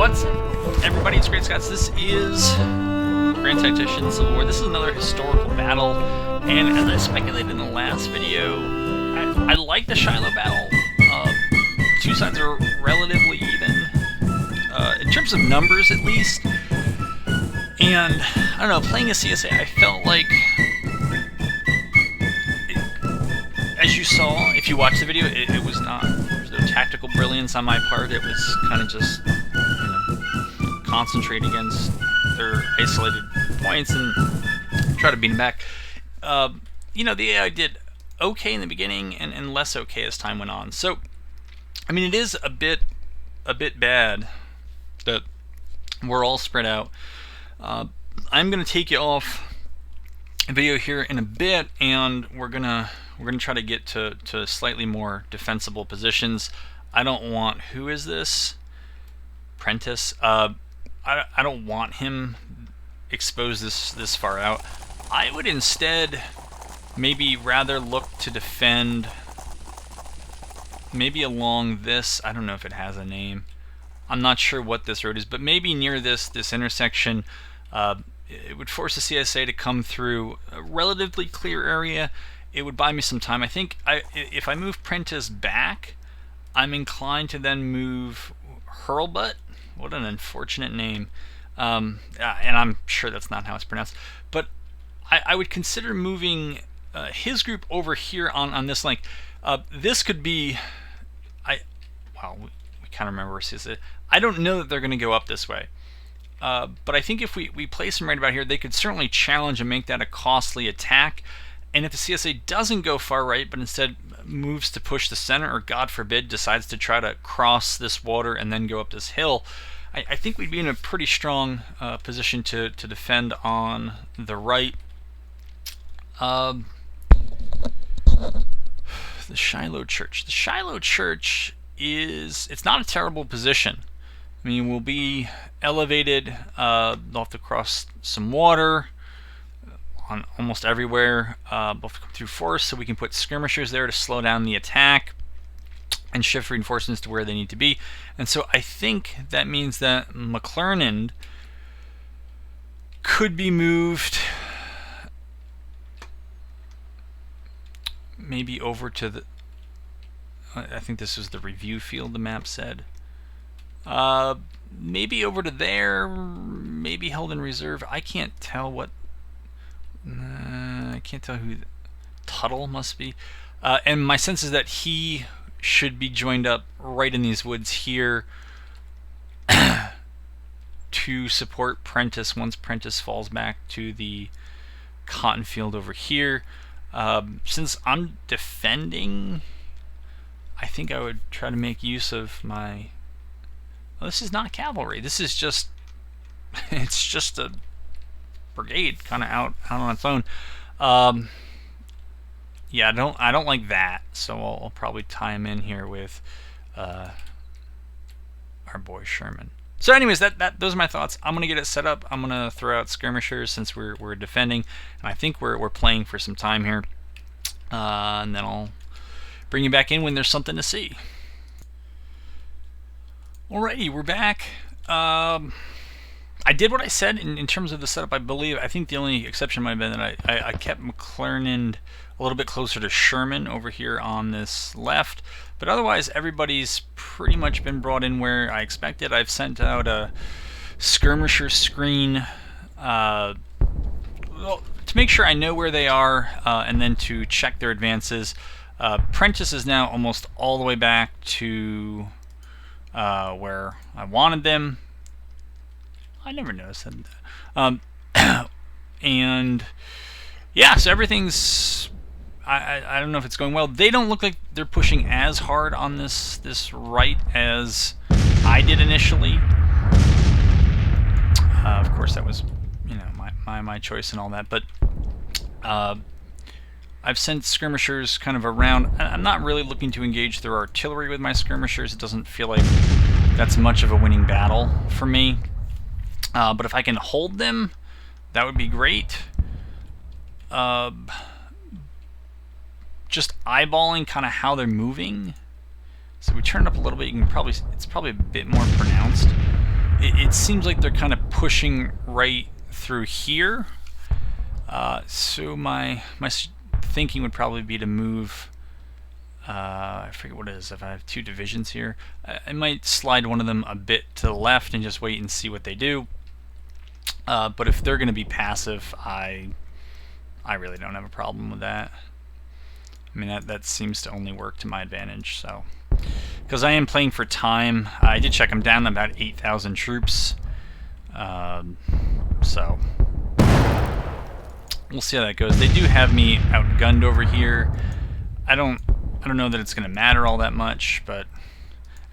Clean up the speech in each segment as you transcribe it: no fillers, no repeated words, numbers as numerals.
What's up, everybody? It's Great Scots. This is Grand Tactician Civil War. This is another historical battle, and as I speculated in the last video, I like the Shiloh battle. Two sides are relatively even, in terms of numbers at least. And I don't know, playing a CSA, I felt like, as you saw, if you watched the video, it was not, there was no tactical brilliance on my part. It was kind of just, concentrate against their isolated points and try to beat them back. The AI did okay in the beginning and less okay as time went on. So, I mean, it is a bit bad that we're all spread out. I'm gonna take you off a video here in a bit, and we're gonna try to get to slightly more defensible positions. I don't want, who is this? Prentice. I don't want him exposed this far out. I would instead maybe rather look to defend maybe along this. I don't know if it has a name. I'm not sure what this road is, but maybe near this intersection. It would force the CSA to come through a relatively clear area. It would buy me some time. I think if I move Prentice back, I'm inclined to then move Hurlbutt. What an unfortunate name. And I'm sure that's not how it's pronounced. But I would consider moving his group over here on this link. This could be... we kind of remember where CSA is. I don't know that they're going to go up this way. But I think if we place them right about here, they could certainly challenge and make that a costly attack. And if the CSA doesn't go far right, but instead moves to push the center, or God forbid, decides to try to cross this water and then go up this hill, I think we'd be in a pretty strong position to defend on the right. The Shiloh Church. The Shiloh Church it's not a terrible position. I mean, we'll be elevated. They'll have to cross some water on almost everywhere. They'll have to come through forest, so we can put skirmishers there to slow down the attack and shift reinforcements to where they need to be. And so I think that means that McClernand could be moved maybe over to the... I think this was the review field the map said. Maybe over to there, maybe held in reserve. I can't tell what... I can't tell who... Tuttle must be. And my sense is that he should be joined up right in these woods here to support Prentice once Prentice falls back to the cotton field over here. Since I'm defending, I think I would try to make use of my... Well, this is not cavalry. This is just... it's just a brigade kind of out on its own. Yeah, I don't like that, so I'll probably tie him in here with our boy Sherman. So anyways, those are my thoughts. I'm gonna get it set up. I'm gonna throw out skirmishers since we're defending, and I think we're playing for some time here. And then I'll bring you back in when there's something to see. Alrighty, we're back. I did what I said in terms of the setup, I believe. I think the only exception might have been that I kept McClernand a little bit closer to Sherman over here on this left. But otherwise, everybody's pretty much been brought in where I expected. I've sent out a skirmisher screen to make sure I know where they are, and then to check their advances. Prentice is now almost all the way back to where I wanted them. I never noticed that. And yeah, so everything's... I don't know if it's going well. They don't look like they're pushing as hard on this right as I did initially. Of course, that was my choice and all that. But I've sent skirmishers kind of around. I'm not really looking to engage their artillery with my skirmishers. It doesn't feel like that's much of a winning battle for me. But if I can hold them, that would be great. Just eyeballing kind of how they're moving. So we turn it up a little bit. You can probably, it's probably a bit more pronounced. it seems like they're kind of pushing right through here. So my thinking would probably be to move. I forget what it is. If I have two divisions here, I might slide one of them a bit to the left and just wait and see what they do. But if they're going to be passive, I really don't have a problem with that. I mean, that seems to only work to my advantage. So, because I am playing for time, I did check. I'm down about 8,000 troops. So we'll see how that goes. They do have me outgunned over here. I don't know that it's going to matter all that much, but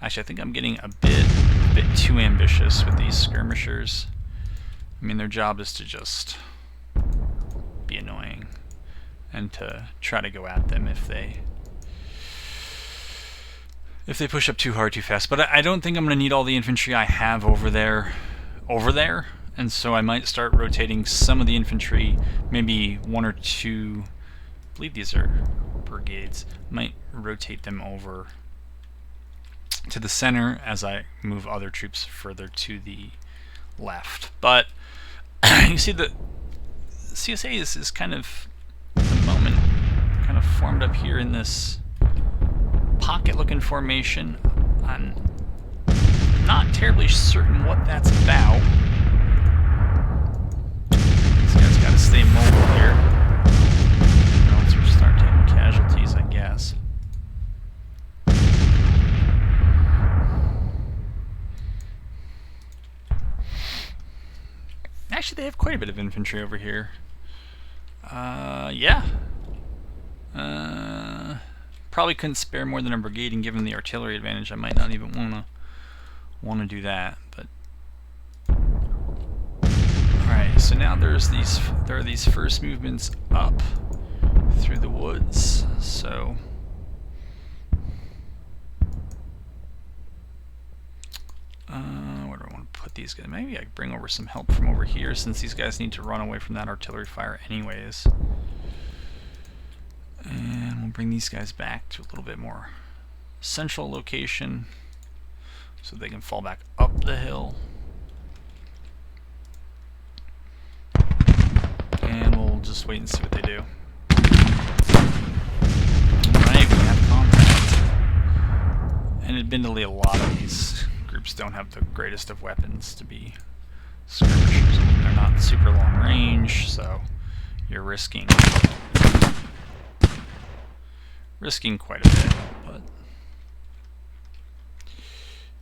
actually I think I'm getting a bit too ambitious with these skirmishers. I mean, their job is to just be annoying and to try to go at them if they push up too hard too fast. But I don't think I'm going to need all the infantry I have over there, and so I might start rotating some of the infantry, maybe one or two. I believe these are brigades. Might rotate them over to the center as I move other troops further to the left. But you see the CSA is kind of, at the moment, kind of formed up here in this pocket-looking formation. I'm not terribly certain what that's about. These guys got to stay mobile here, or else we'll start taking casualties, I guess. Actually, they have quite a bit of infantry over here. Yeah. Probably couldn't spare more than a brigade, and given the artillery advantage, I might not even want to do that. But all right, so now there are these first movements up through the woods. So where do I want to put these guys? Maybe I could bring over some help from over here, since these guys need to run away from that artillery fire anyways. And we'll bring these guys back to a little bit more central location so they can fall back up the hill. And we'll just wait and see what they do. Alright, we have contact. And admittedly, a lot of these groups don't have the greatest of weapons to be skirmishers. I mean, they're not super long range, so you're risking quite a bit. But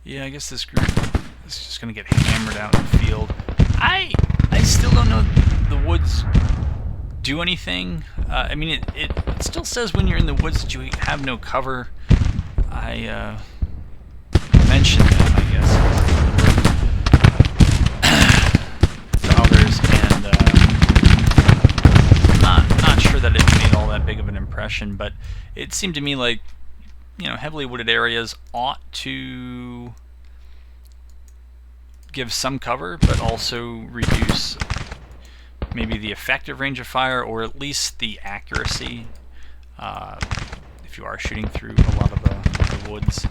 yeah, I guess this group is just going to get hammered out in the field. I still don't know the woods do anything. I mean, it still says when you're in the woods that you have no cover. I mentioned that, I guess, to others, and not sure that it made all that big of an impression, but it seemed to me like, heavily wooded areas ought to give some cover, but also reduce maybe the effective range of fire, or at least the accuracy, if you are shooting through a lot of the woods,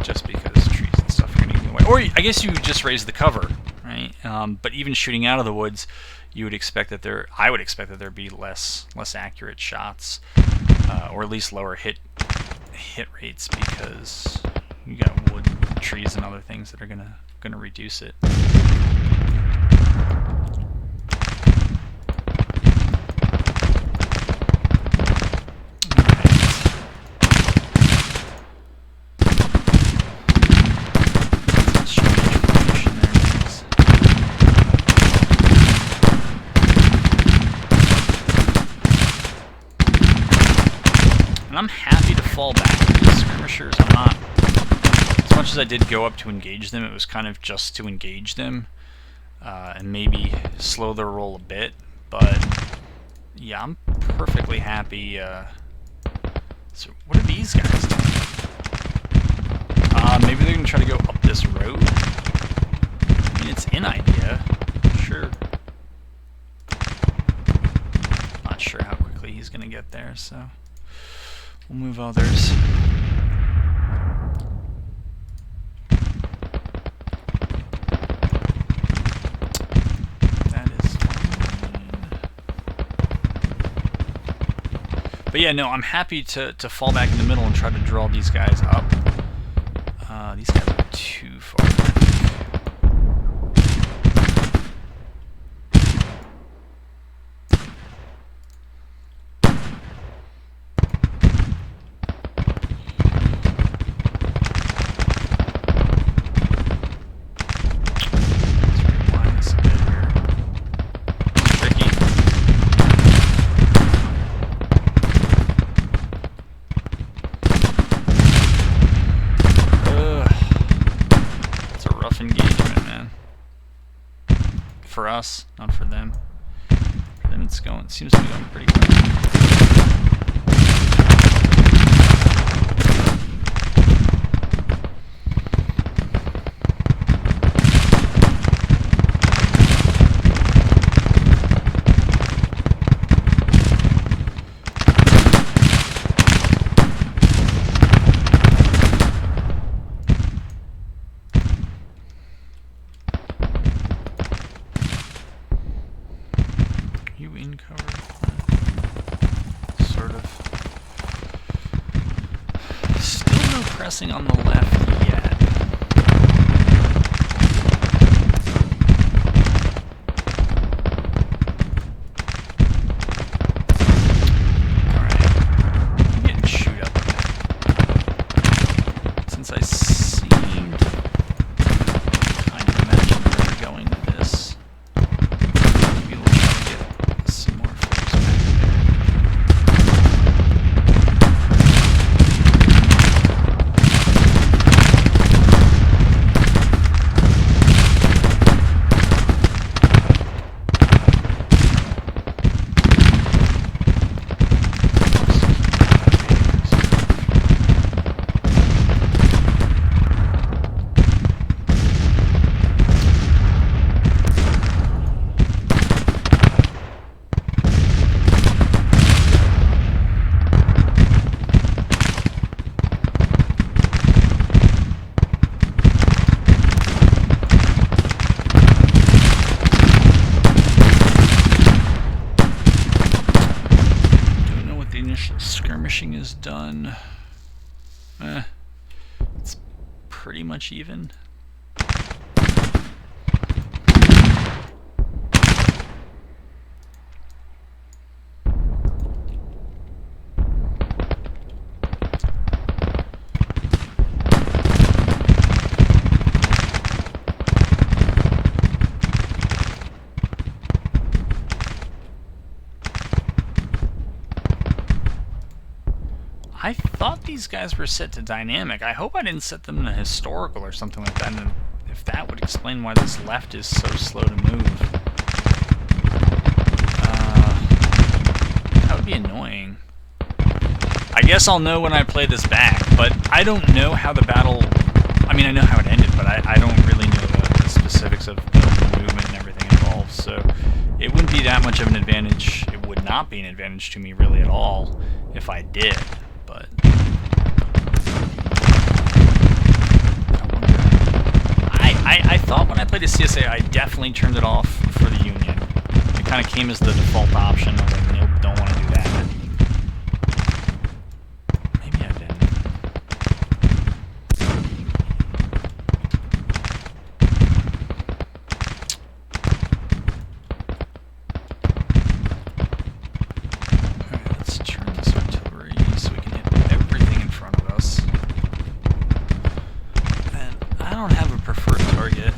just because trees and stuff are going to get in the way. Or I guess you just raise the cover, right? But even shooting out of the woods, you would expect that I would expect that there'd be less accurate shots, or at least lower hit rates, because you got wood, trees, and other things that are gonna reduce it. I'm happy to fall back to these skirmishers. I'm not, as much as I did go up to engage them, it was kind of just to engage them, and maybe slow their roll a bit, but yeah, I'm perfectly happy. So what are these guys doing? Maybe they're going to try to go up this road? I mean, it's an idea, sure. Not sure how quickly he's going to get there, so we'll move others. But yeah, no, I'm happy to fall back in the middle and try to draw these guys up. These guys are too far back. Engagement, man. For us, not for them. For them, it seems to be going pretty quick. You in cover? Sort of. Still no pressing on the left yet. Alright. I'm getting chewed up a bit. Since I seemed kind of imagine where we're going with this. Maybe we'll try to get some more folks back skirmishing is done. It's pretty much even. I thought these guys were set to dynamic. I hope I didn't set them to historical or something like that, and if that would explain why this left is so slow to move. That would be annoying. I guess I'll know when I play this back, but I don't know how the battle... I mean, I know how it ended, but I don't really know the specifics of the movement and everything involved, so it wouldn't be that much of an advantage. It would not be an advantage to me really at all if I did. But I thought when I played the CSA, I definitely turned it off for the Union. It kind of came as the default option. I was like, nope, don't want to do that. Maybe I didn't. Alright, let's turn this artillery so we can hit everything in front of us. And I don't have a preferred target.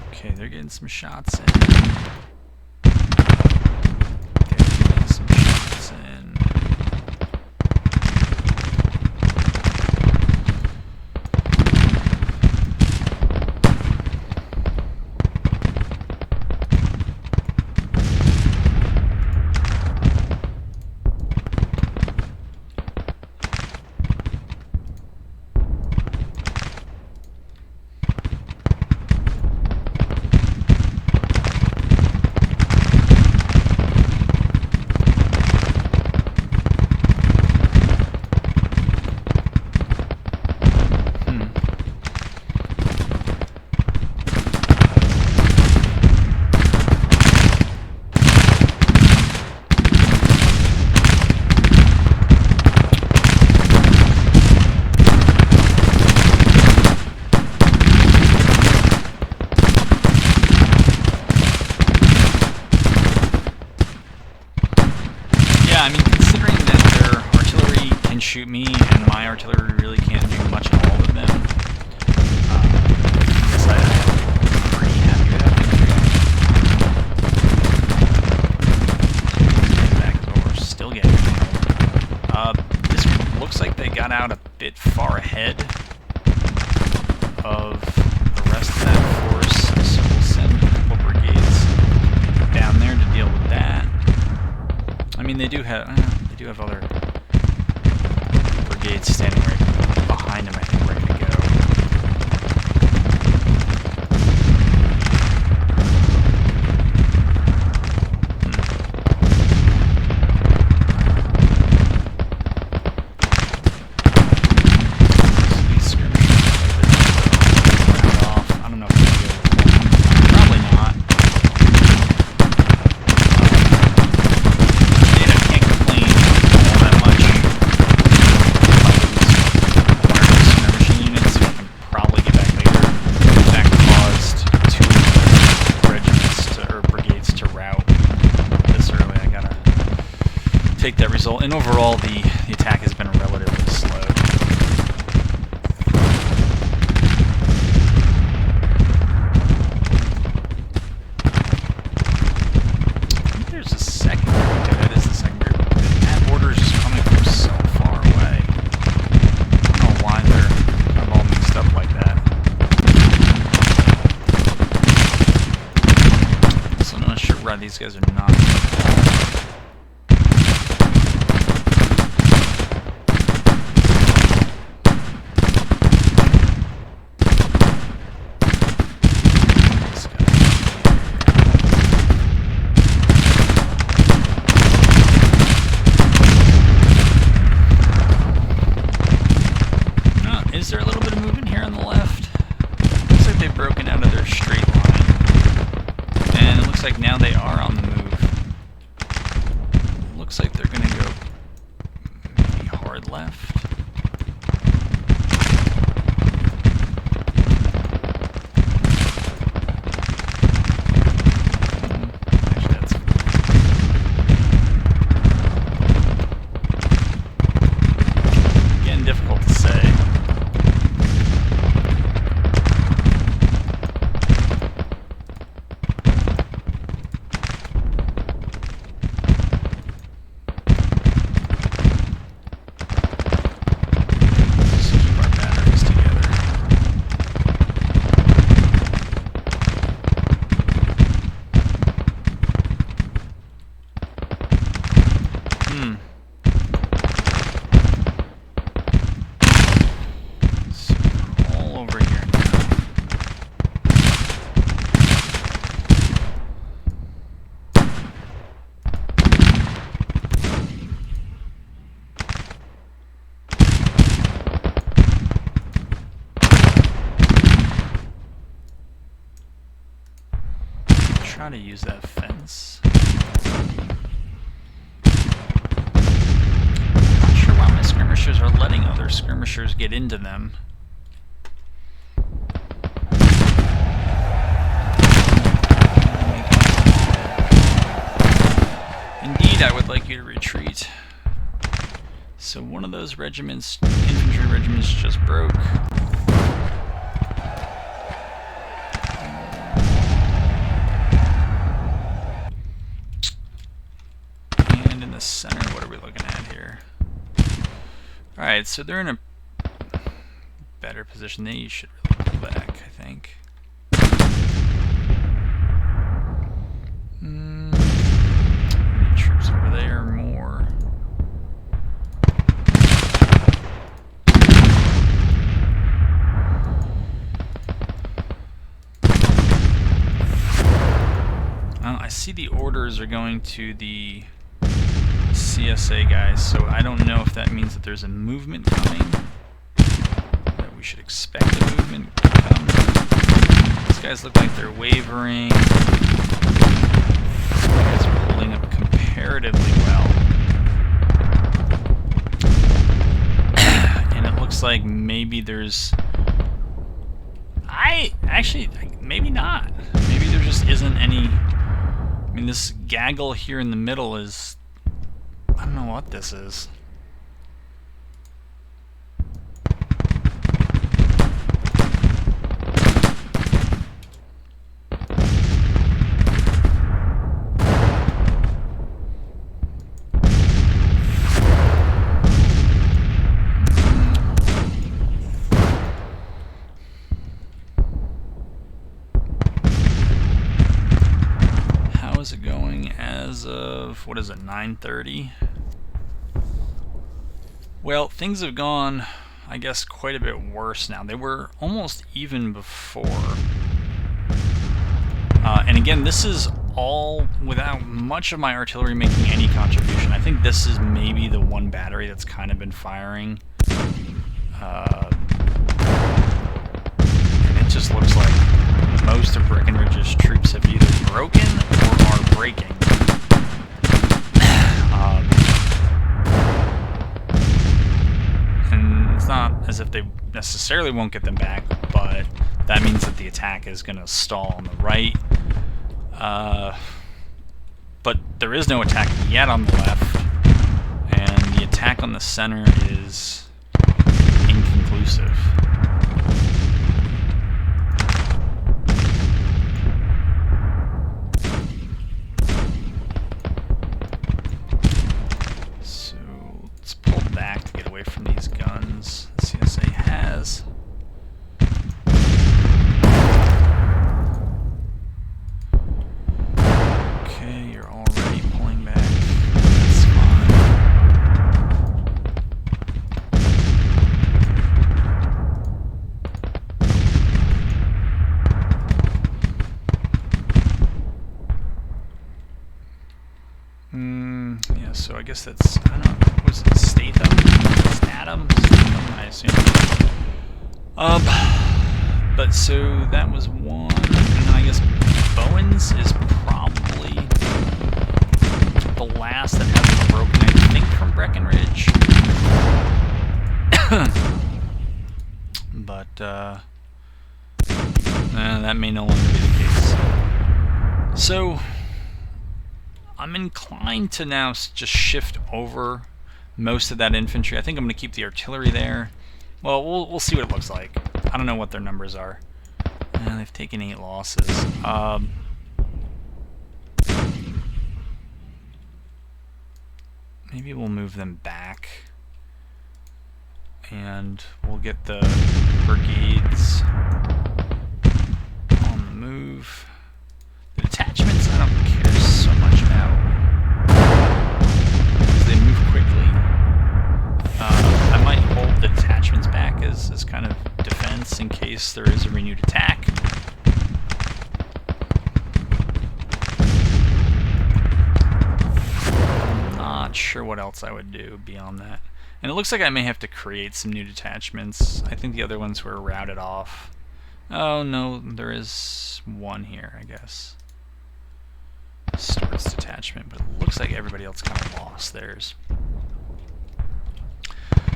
Okay, they're getting some shots in. They're getting some shots in. my artillery really can't do much at all with them. Yes, I'm pretty happy with that victory. Back over, still getting this looks like they got out a bit far ahead of the rest of that force, so we'll send a couple brigades down there to deal with that. I mean, they do have other brigades standing right behind them, I think, ready to go. Take that result, and overall the attack has been relatively slow. I think there's a second group. Okay, that is the second group. That order is just coming from so far away. I don't know why they're kind of all mixed up like that. So I'm not sure why these guys are not. Is there a little bit of movement here on the left? Looks like they've broken out of their straight line. And it looks like now they are on the move. Looks like they're going to go maybe hard left. Actually, that's again difficult to say. So all over here now. Try to use that fence. Skirmishers are letting other skirmishers get into them. Indeed, I would like you to retreat. So one of those regiments, infantry regiments, just broke. And in the center, what are we looking at here? Alright, so they're in a better position. They should really pull back, I think. Troops over there more. I see the orders are going to the CSA guys, so I don't know if that means that there's a movement coming, that we should expect a movement to come. These guys look like they're wavering. These guys are holding up comparatively well. And it looks like maybe there's... Actually, maybe not. Maybe there just isn't any... I mean, this gaggle here in the middle is... I don't know what this is. as of, what is it, 9:30? Well, things have gone, I guess, quite a bit worse now. They were almost even before. And again, this is all without much of my artillery making any contribution. I think this is maybe the one battery that's kind of been firing. And it just looks like most of Breckenridge's troops have either broken or are breaking. And it's not as if they necessarily won't get them back, but that means that the attack is going to stall on the right. But there is no attack yet on the left, and the attack on the center is inconclusive. So let's pull back to get away from these guns. The CSA has. Yeah, so I guess that's, I don't know, what's it, Statham? Statham, I assume. But so that was one, and then I guess Bowens is probably the last that hasn't broken, I think, from Breckenridge. But, that may no longer be the case. So, I'm inclined to now just shift over most of that infantry. I think I'm going to keep the artillery there. Well, we'll see what it looks like. I don't know what their numbers are. They've taken 8 losses. Maybe we'll move them back. And we'll get the brigades on the move. The detachments I don't care so much about, because they move quickly. I might hold the detachments back as kind of defense in case there is a renewed attack. I'm not sure what else I would do beyond that. And it looks like I may have to create some new detachments. I think the other ones were routed off. Oh no, there is one here, I guess. Stewart's detachment, but it looks like everybody else kind of lost theirs.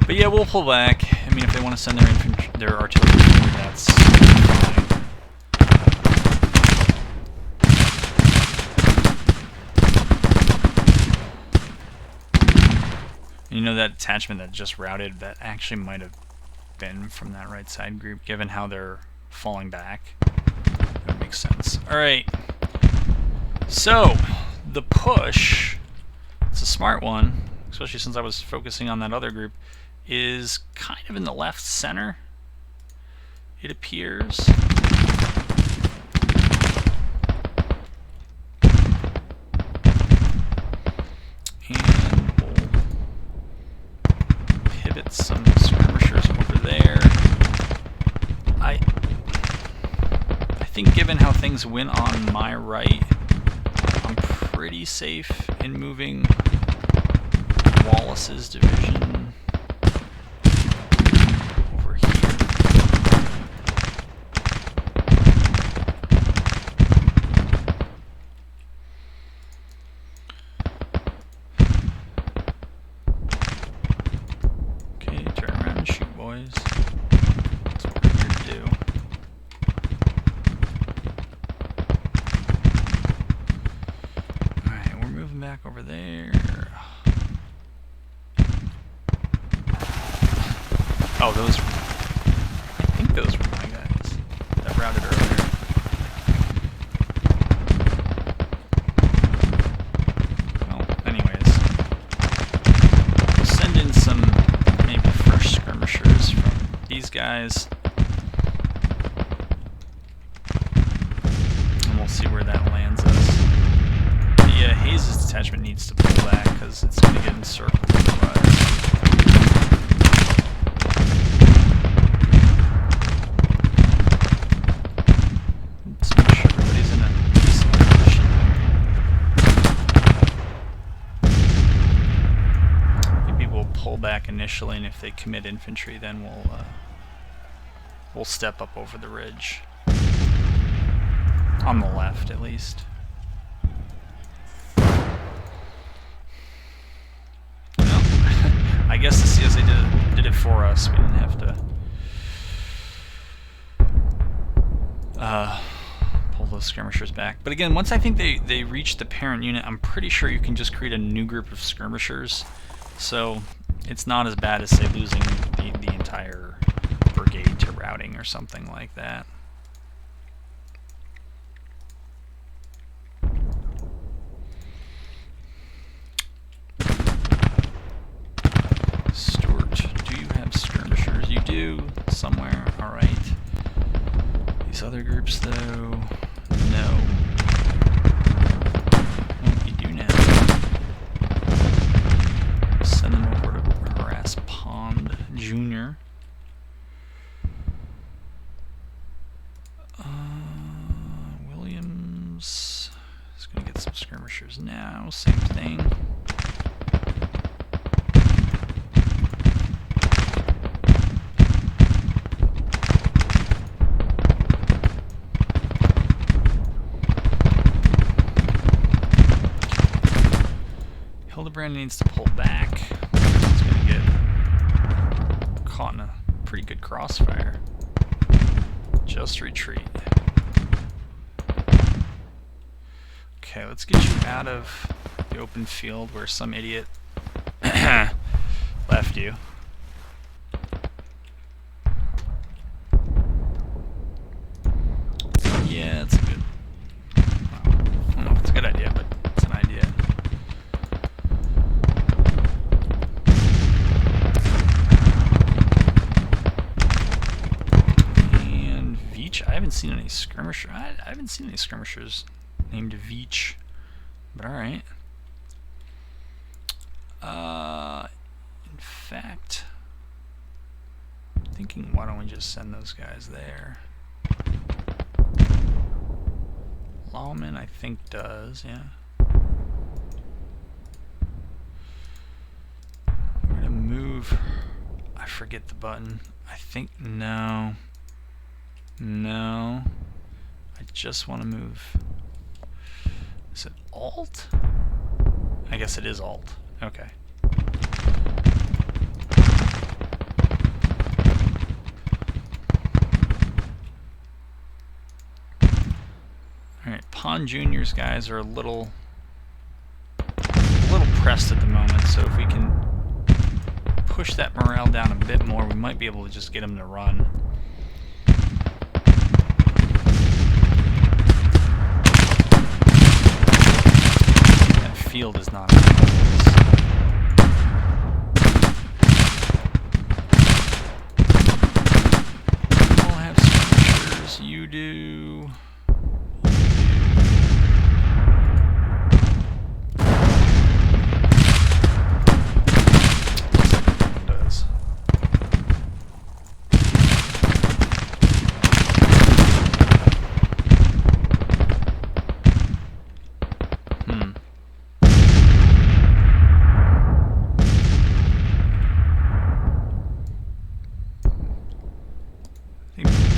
But yeah, we'll pull back. I mean, if they want to send their artillery forward, that's fine. You know, that detachment that just routed, that actually might have been from that right side group, given how they're falling back. That makes sense. Alright. So, the push, it's a smart one, especially since I was focusing on that other group, is kind of in the left center, it appears. And we'll pivot some skirmishers over there. I think given how things went on my right, I'm pretty safe in moving Wallace's division over here. Okay, turn around and shoot, boys. That's what we're here to do. Back over there. Oh, those. I think those were my guys that routed earlier. Well, anyways, we'll send in some maybe fresh skirmishers from these guys, and we'll see where that lands us. Yeah, Hayes' detachment needs to pull back because it's going to get encircled otherwise. Let's make sure everybody's in a decent position here. Maybe we'll pull back initially, and if they commit infantry, then we'll step up over the ridge. On the left, at least. No. I guess the CSA did it for us. We didn't have to pull those skirmishers back. But again, once I think they reach the parent unit, I'm pretty sure you can just create a new group of skirmishers. So it's not as bad as, say, losing the entire brigade to routing or something like that. You do somewhere. Alright. These other groups, though, no. Oh, you do now. Send them over to harass Pond Jr. Williams is going to get some skirmishers now. Same thing. Hildebrand needs to pull back. He's going to get caught in a pretty good crossfire. Just retreat. Okay, let's get you out of the open field where some idiot left you. Yeah, it's a good. I don't know if it's a good idea, but it's an idea. I haven't seen any skirmishers. I haven't seen any skirmishers named Veach, but all right. In fact, I'm thinking, why don't we just send those guys there? Lawman, I think, does, yeah. We're gonna move. I forget the button. I think no. No, I just want to move. Is it Alt? I guess it is Alt. Okay. Alright, Pond Jr.'s guys are a little pressed at the moment, so if we can push that morale down a bit more, we might be able to just get them to run. Field is not we'll have skirmishers. You do.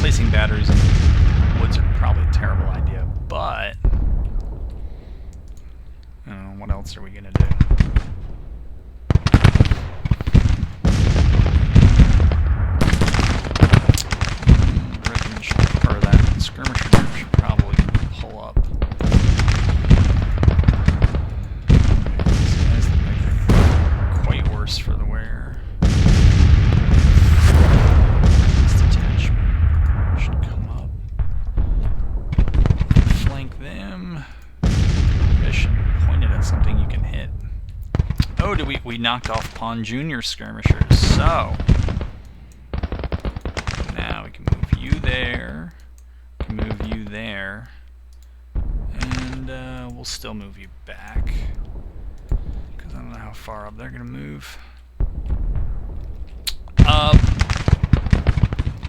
Placing batteries in the woods are probably a terrible idea, but I don't know, what else are we gonna do? Regiment should, or that skirmisher group should probably pull up. These guys look like they're quite worse for the wear. Something you can hit. Oh, we knocked off Pond Jr. skirmishers, so now we can move you there, we can move you there, and we'll still move you back, because I don't know how far up they're going to move.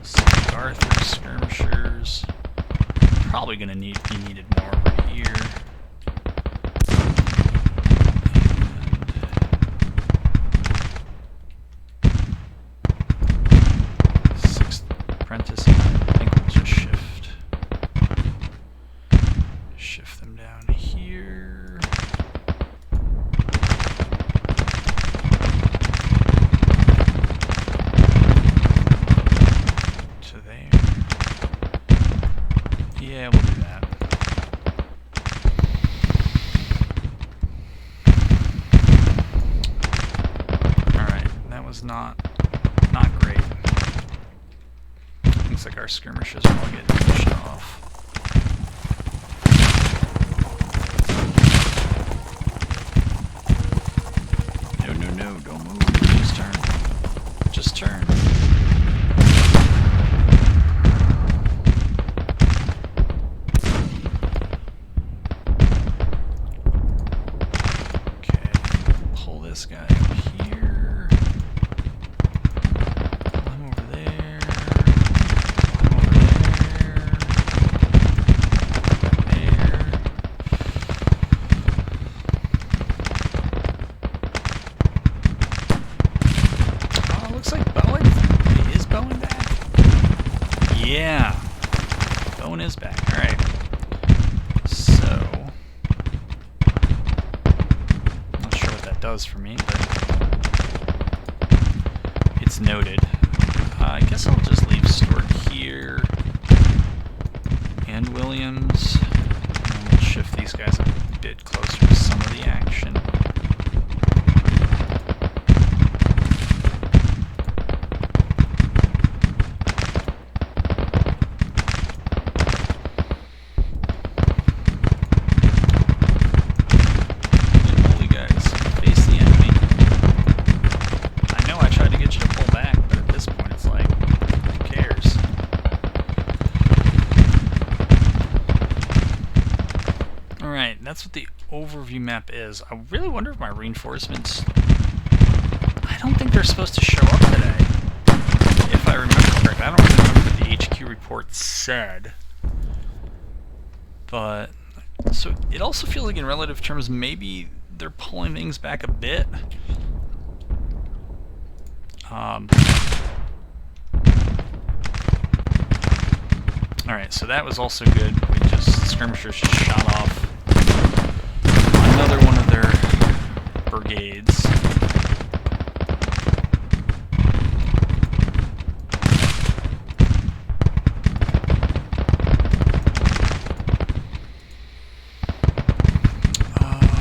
St. Arthur skirmishers. Probably going to be needed more over here. And 6th apprentice. I think we'll just shift them down here. To there. Yeah, we'll do that. Alright, that was not great. Looks like our skirmishers are all getting pushed off. No, don't move. Just turn. Just turn. Okay, pull this guy up here. Pull him over there. Pull him over there. There. Looks like Bowen. Is Bowen back? Yeah. Bowen is back. Alright. So. Not sure what that does for me, but it's noted. I guess I'll just leave Stewart here. And Williams. And we'll shift these guys a bit closer to some of the action. That's what the overview map is. I really wonder if my reinforcements... I don't think they're supposed to show up today. If I remember correctly. I don't really remember what the HQ report said. But... So it also feels like in relative terms maybe they're pulling things back a bit. Alright, so that was also good. Skirmishers just shot off another one of their brigades.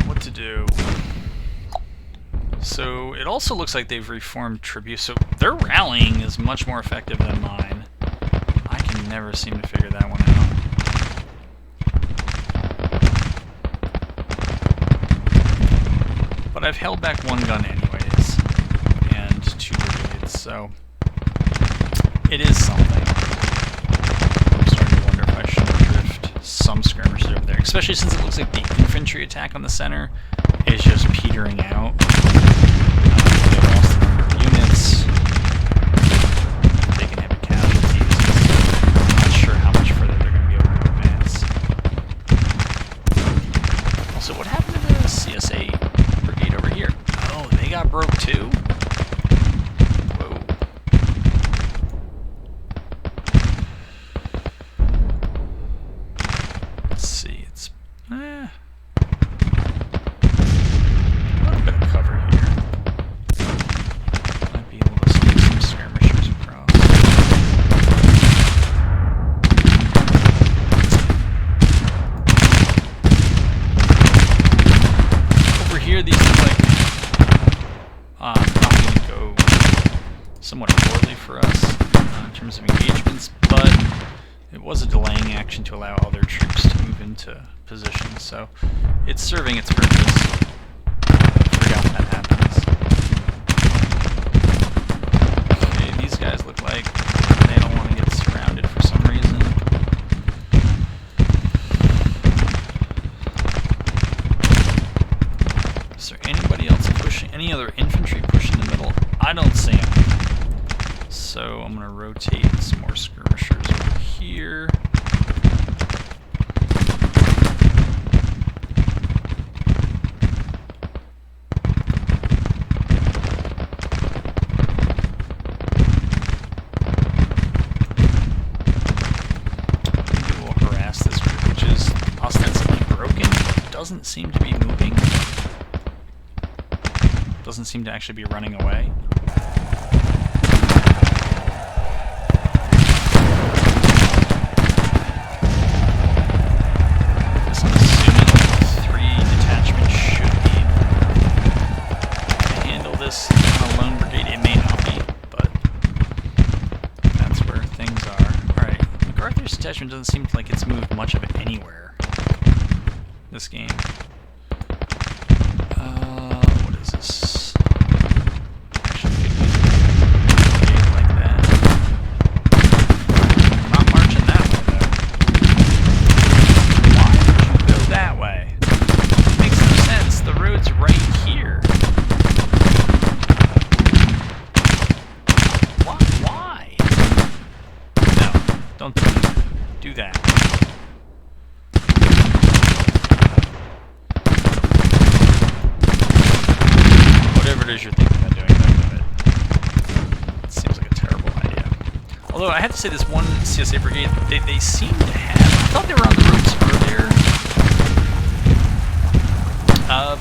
What to do? So it also looks like they've reformed tribute, so their rallying is much more effective than mine. I can never seem to figure that one out. But I've held back one gun anyways, and 2 brigades, so it is something. I'm starting to wonder if I should drift some skirmishers over there, especially since it looks like the infantry attack on the center is just petering out. They lost a number of units. They can have casualties. I'm not sure how much further they're going to be able to advance. Also, what happened to the CSA brigade over here? Oh, they got broke too? Whoa. Let's see, it's... a little bit of cover here. Might be able to sneak some skirmishers across. Over here, these look like probably going to go somewhat poorly for us in terms of engagements, but it was a delaying action to allow other troops to move into position, so it's serving its purpose. Forgot that happens. Okay, these guys look like they don't want to get surrounded for some reason. so I'm going to rotate some more skirmishers over here. Doesn't seem to be moving. Doesn't seem to actually be running away. Guess I'm assuming 3 detachments should be able to handle this on a lone brigade. It may not be, but that's where things are. Alright, MacArthur's detachment doesn't seem like it's moved much of it anywhere this game. What is this? Actually, could use a brigade like that. I'm not marching that way, though. Why would you go that way? It makes no sense. The road's right here. Why? No, don't do that. Do that. Whatever it is you're thinking about doing, don't do it. It seems like a terrible idea. Although I have to say, this one CSA brigade, they seem to have. I thought they were on the ropes earlier,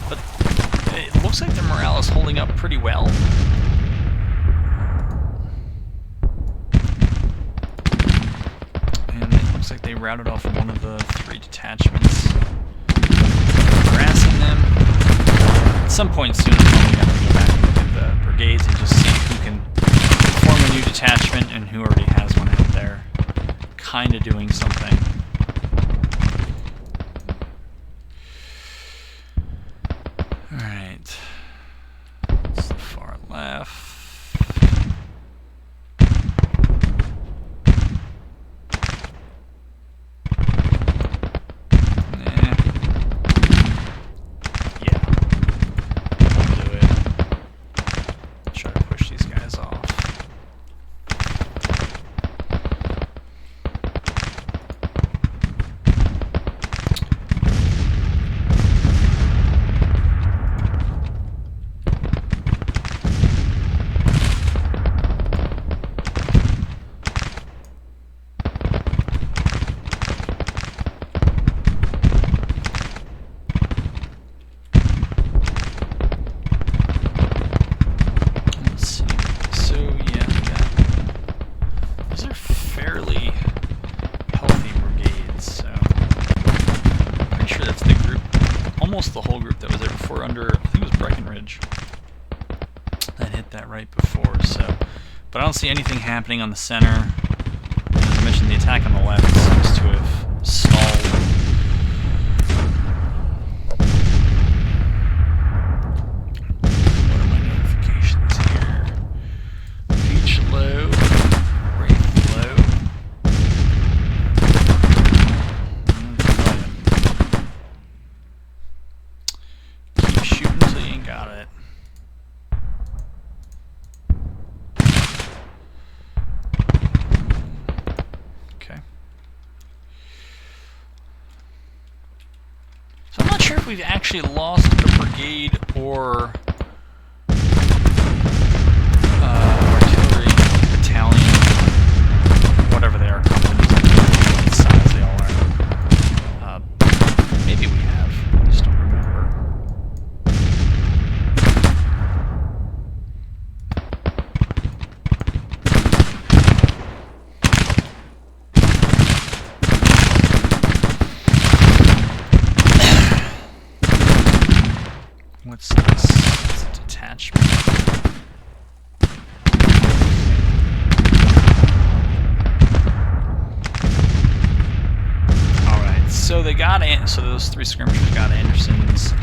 but it looks like their morale is holding up pretty well. And it looks like they routed off one of the 3 detachments, harassing them. At some point soon, I'm probably going to have to go back and look at the brigades and just see who can form a new detachment and who already has one out there, kind of doing something. Alright. That's the far left. Almost the whole group that was there before, under, I think it was Breckenridge, that hit that right before, so. But I don't see anything happening on the center. As I mentioned, the attack on the left seems to have stalled. What are my notifications here? Beach low, Wraith low. Got it. Okay. So I'm not sure if we've actually lost a brigade or artillery battalion, whatever they are, companies, what size they all are. Maybe we have. I just don't remember. What's this? It's a detachment. Alright, so they got so those 3 skirmishers got Anderson's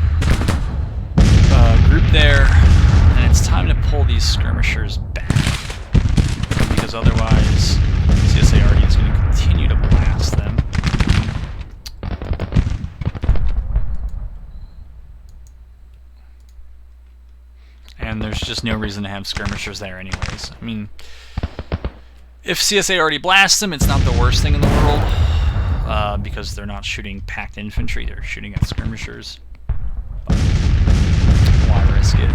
group there, and it's time to pull these skirmishers back, because otherwise CSARD is going to continue to blast them. And there's just no reason to have skirmishers there anyways. I mean, If CSA already blasts them, it's not the worst thing in the world, because they're not shooting packed infantry, they're shooting at skirmishers. But why risk it?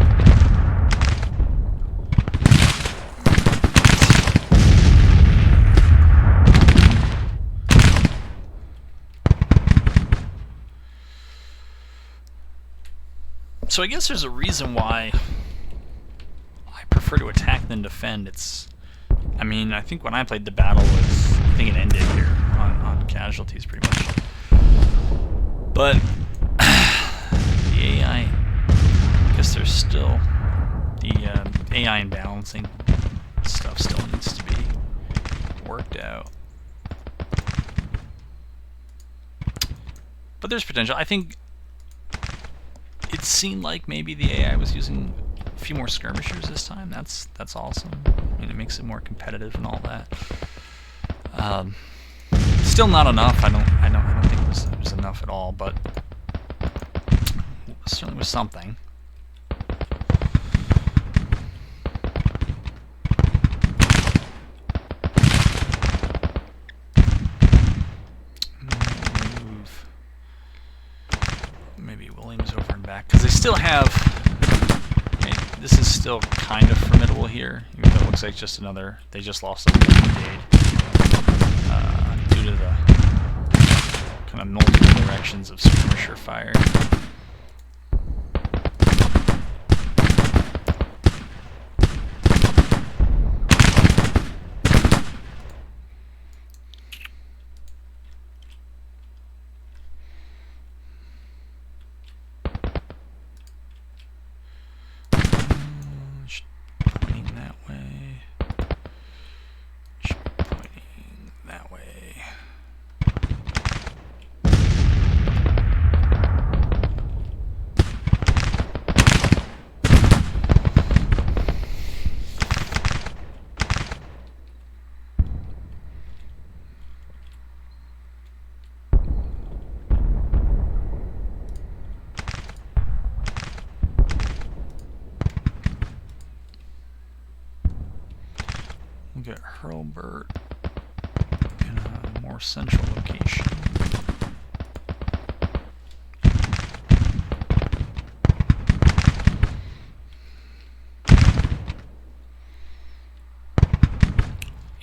So I guess there's a reason why I prefer to attack than defend. I mean, I think when I played the battle I think it ended here on casualties pretty much. But the AI, I guess there's still the AI and balancing stuff still needs to be worked out. But there's potential. I think it seemed like maybe the AI was using a few more skirmishers this time. That's awesome. I mean, it makes it more competitive and all that. Still not enough. I don't think it was enough at all, but it certainly was something. Move. Maybe Williams over and back, because they still have. This is still kind of formidable here, even though it looks like just another. They just lost a brigade due to the kind of multiple directions of skirmisher fire. We'll get Hurlburt in a more central location.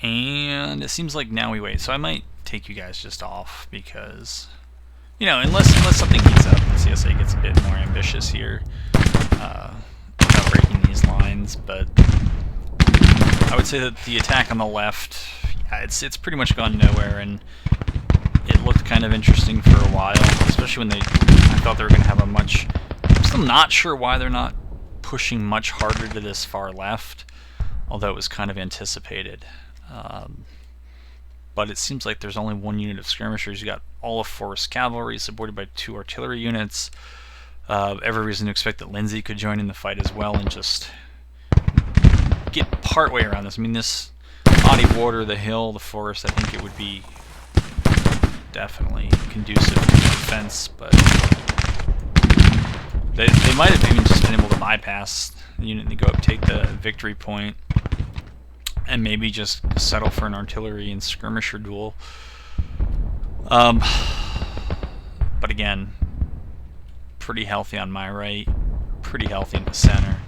And it seems like now we wait. So I might take you guys just off because, you know, unless something heats up and CSA gets a bit more ambitious here about breaking these lines. But I would say that the attack on the left, yeah, it's pretty much gone nowhere, and it looked kind of interesting for a while, especially when I thought they were going to have a much. I'm still not sure why they're not pushing much harder to this far left, although it was kind of anticipated. But it seems like there's only one unit of skirmishers. You got all of Forrest's cavalry supported by 2 artillery units. Every reason to expect that Lindsay could join in the fight as well and just get partway around this. I mean, this body of water, the hill, the forest, I think it would be definitely conducive to defense, but they might have even just been able to bypass the unit and go up, take the victory point, and maybe just settle for an artillery and skirmisher duel. But again, pretty healthy on my right, pretty healthy in the center,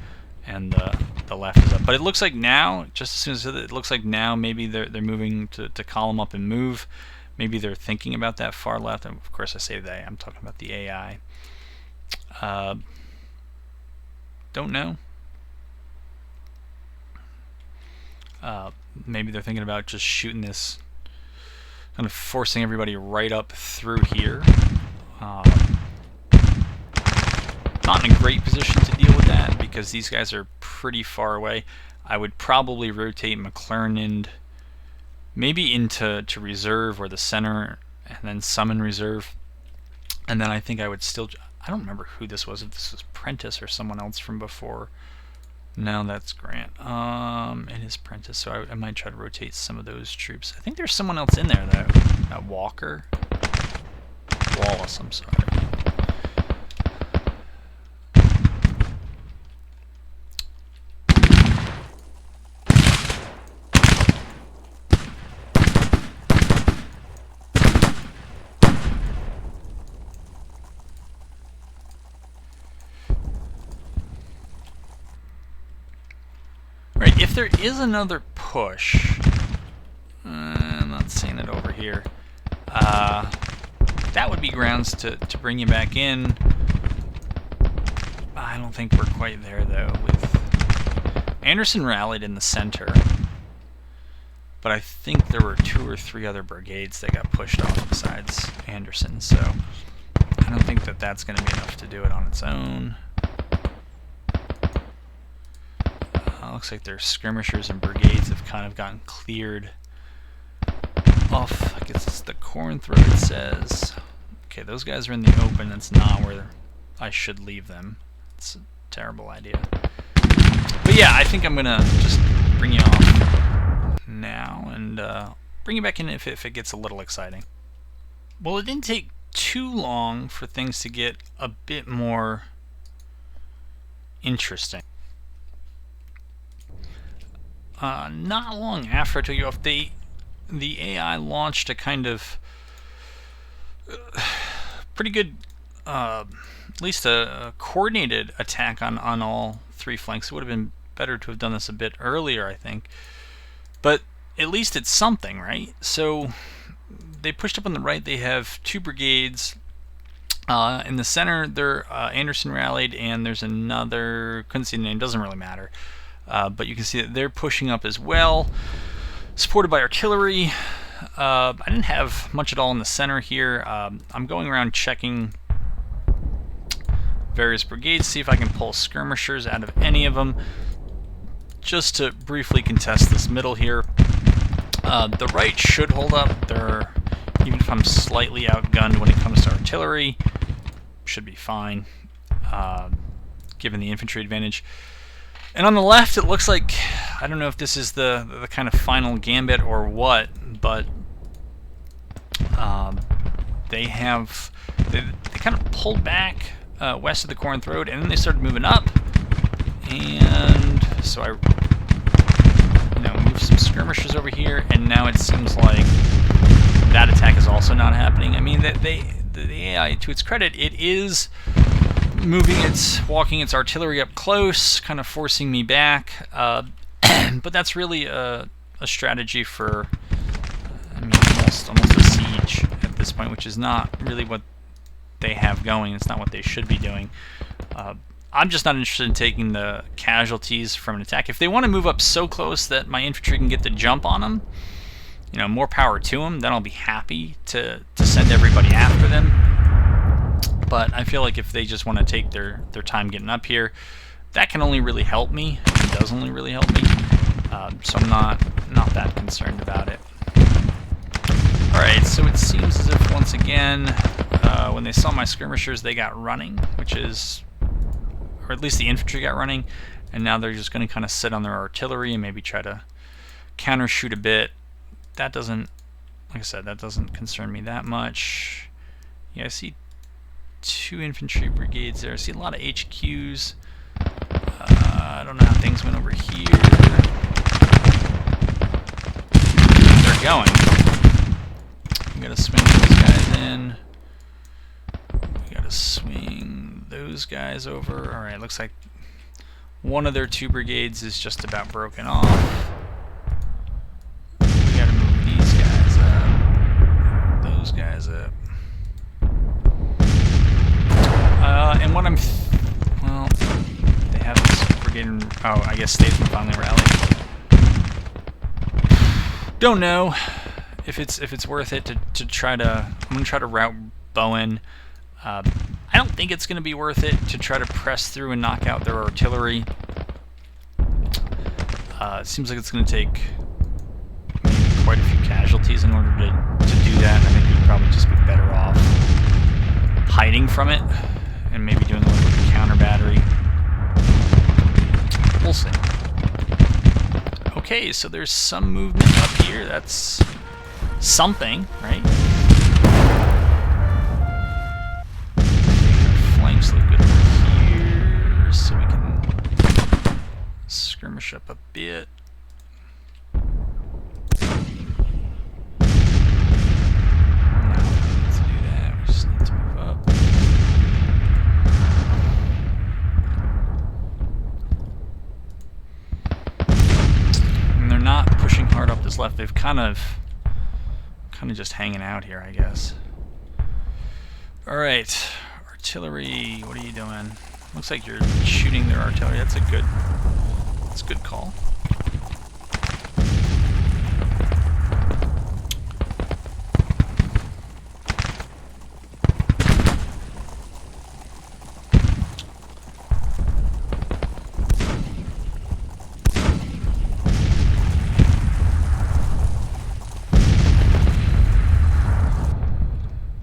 and the left is up. But it looks like now, just as soon as it looks like now, maybe they're moving to column up and move. Maybe they're thinking about that far left. And of course, I say they. I'm talking about the AI. Don't know. Maybe they're thinking about just shooting this, kind of forcing everybody right up through here. Not in a great position to deal with that because these guys are pretty far away. I would probably rotate McClernand maybe into reserve or the center, and then summon reserve. And then I think I would still. I don't remember who this was. If this was Prentice or someone else from before. No, that's Grant. It is Prentice, so I might try to rotate some of those troops. I think there's someone else in there though. That Walker. Wallace, I'm sorry. Right, if there is another push, I'm not seeing it over here, that would be grounds to bring you back in. I don't think we're quite there, though. Anderson rallied in the center, but I think there were 2 or 3 other brigades that got pushed off besides Anderson, so I don't think that that's going to be enough to do it on its own. Looks like their skirmishers and brigades have kind of gotten cleared off. I guess it's the corn throat, it says. Okay, those guys are in the open. That's not where I should leave them. It's a terrible idea. But yeah, I think I'm going to just bring you off now and bring you back in if it gets a little exciting. Well, it didn't take too long for things to get a bit more interesting. Not long after I took you off, the AI launched a kind of pretty good, at least a coordinated attack on all 3 flanks. It would have been better to have done this a bit earlier, I think. But at least it's something, right? So they pushed up on the right. They have 2 brigades. In the center, they're Anderson rallied, and there's another, couldn't see the name, doesn't really matter. But you can see that they're pushing up as well, supported by artillery. I didn't have much at all in the center here. I'm going around checking various brigades, see if I can pull skirmishers out of any of them, just to briefly contest this middle here. The right should hold up. Even if I'm slightly outgunned when it comes to artillery, should be fine, given the infantry advantage. And on the left, it looks like, I don't know if this is the kind of final gambit or what, but they kind of pulled back west of the Corn Throat, and then they started moving up. And so I moved some skirmishers over here, and now it seems like that attack is also not happening. I mean, the AI, to its credit, it is walking its artillery up close, kind of forcing me back. But that's really a strategy for, almost a siege at this point, which is not really what they have going. It's not what they should be doing. I'm just not interested in taking the casualties from an attack. If they want to move up so close that my infantry can get the jump on them, more power to them. Then I'll be happy to send everybody after them. But I feel like if they just want to take their time getting up here, that can only really help me. It does only really help me. So I'm not that concerned about it. Alright, so it seems as if once again, when they saw my skirmishers, they got running, or at least the infantry got running, and now they're just going to kind of sit on their artillery and maybe try to countershoot a bit. That doesn't, like I said, that doesn't concern me that much. Yeah, I see 2 infantry brigades there. I see a lot of HQs. I don't know how things went over here. They're going. We gotta swing those guys in. We gotta swing those guys over. Alright, looks like one of their 2 brigades is just about broken off. We gotta move these guys up. Those guys up. And what well, they have this brigade. Oh, I guess Statesman finally rallied. Don't know if it's worth it to try to. I'm gonna try to rout Bowen. I don't think it's gonna be worth it to try to press through and knock out their artillery. It seems like it's gonna take quite a few casualties in order to do that. I think we'd probably just be better off hiding from it and maybe doing a little bit of counter battery. We'll see. Okay, so there's some movement up here. That's something, right? Our flanks look good over here, so we can skirmish up a bit. units left. They've kind of just hanging out here, I guess. Alright, artillery, what are you doing? Looks like you're shooting their artillery. That's a good call.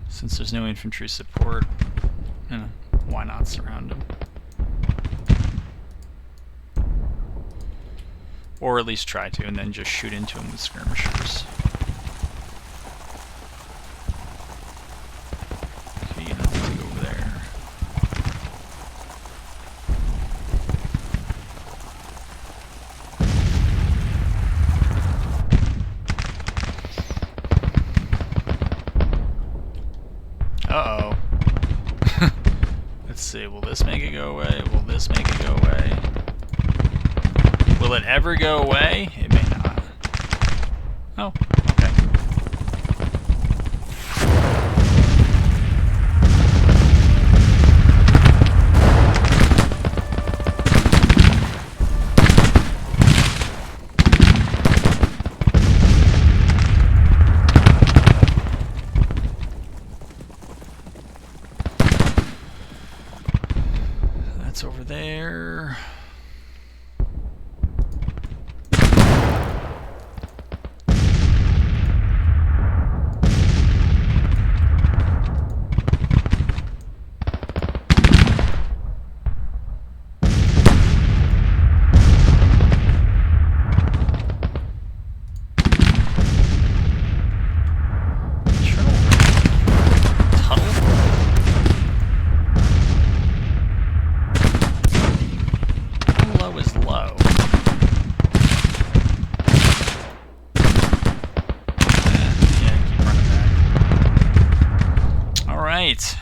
Since there's no infantry support, you know, why not surround them? Or at least try to, and then just shoot into them with skirmishers. Okay, you know, take over there. Uh-oh. Let's see, will this make it go away? Will this make it go away? Will it ever go away? It may not. Oh, okay. That's over there.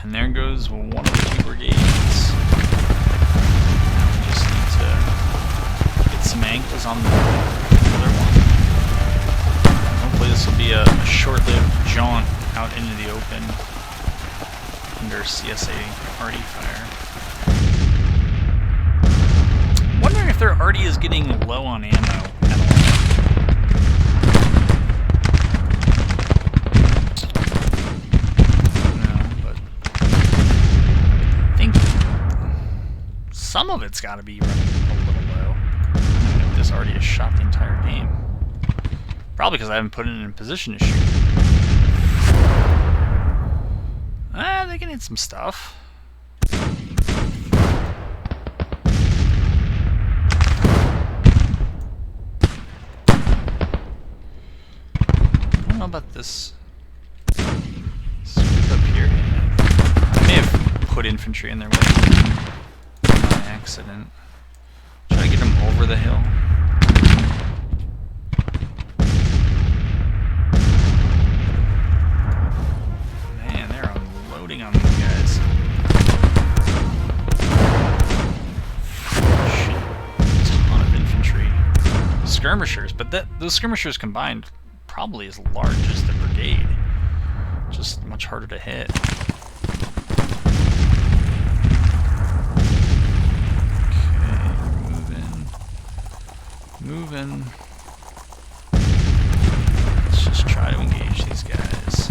And there goes one of the two brigades. Now we just need to get some ankles on the other one. Hopefully this will be a short-lived jaunt out into the open under CSA arty fire. I'm wondering if their arty is getting low on ammo at all. Some of it's got to be running a little low. I don't know if this already has shot the entire game. Probably because I haven't put it in a position to shoot. They can hit some stuff. I don't know about this scoop up here. I may have put infantry in their way. Accident. Try to get them over the hill. Man, they're unloading on these guys. Shit. Ton of infantry. Skirmishers, but those skirmishers combined probably as large as the brigade. Just much harder to hit. Moving. Let's just try to engage these guys.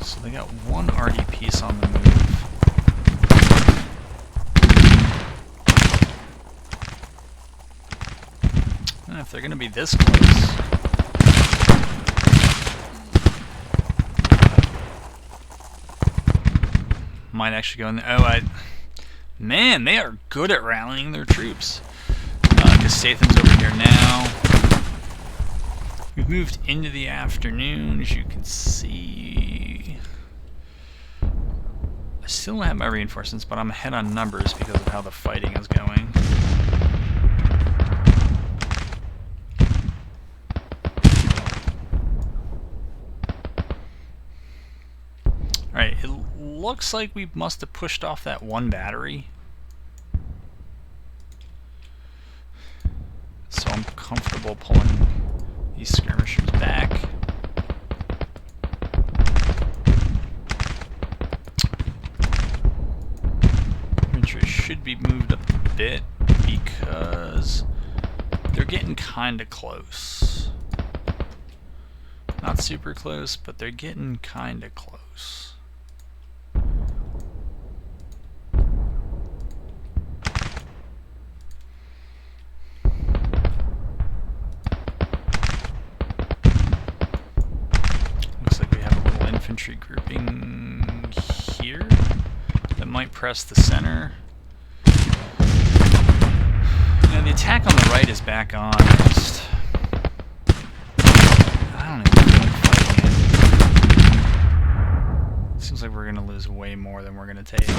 So they got one arty piece on the move. And if they're going to be this close. Might actually go in there. Oh, man, they are good at rallying their troops. Because Statham's over here now. We've moved into the afternoon, as you can see. I still don't have my reinforcements, but I'm ahead on numbers because of how the fighting is going. Alright, it looks like we must have pushed off that one battery. comfortable pulling these skirmishers back. Infantry should be moved up a bit because they're getting kind of close. Not super close, but they're getting kind of close. Looks like we have a little infantry grouping here that might press the center. You know, the attack on the right is back on. I don't even feel like fighting it. Seems like we're going to lose way more than we're going to take.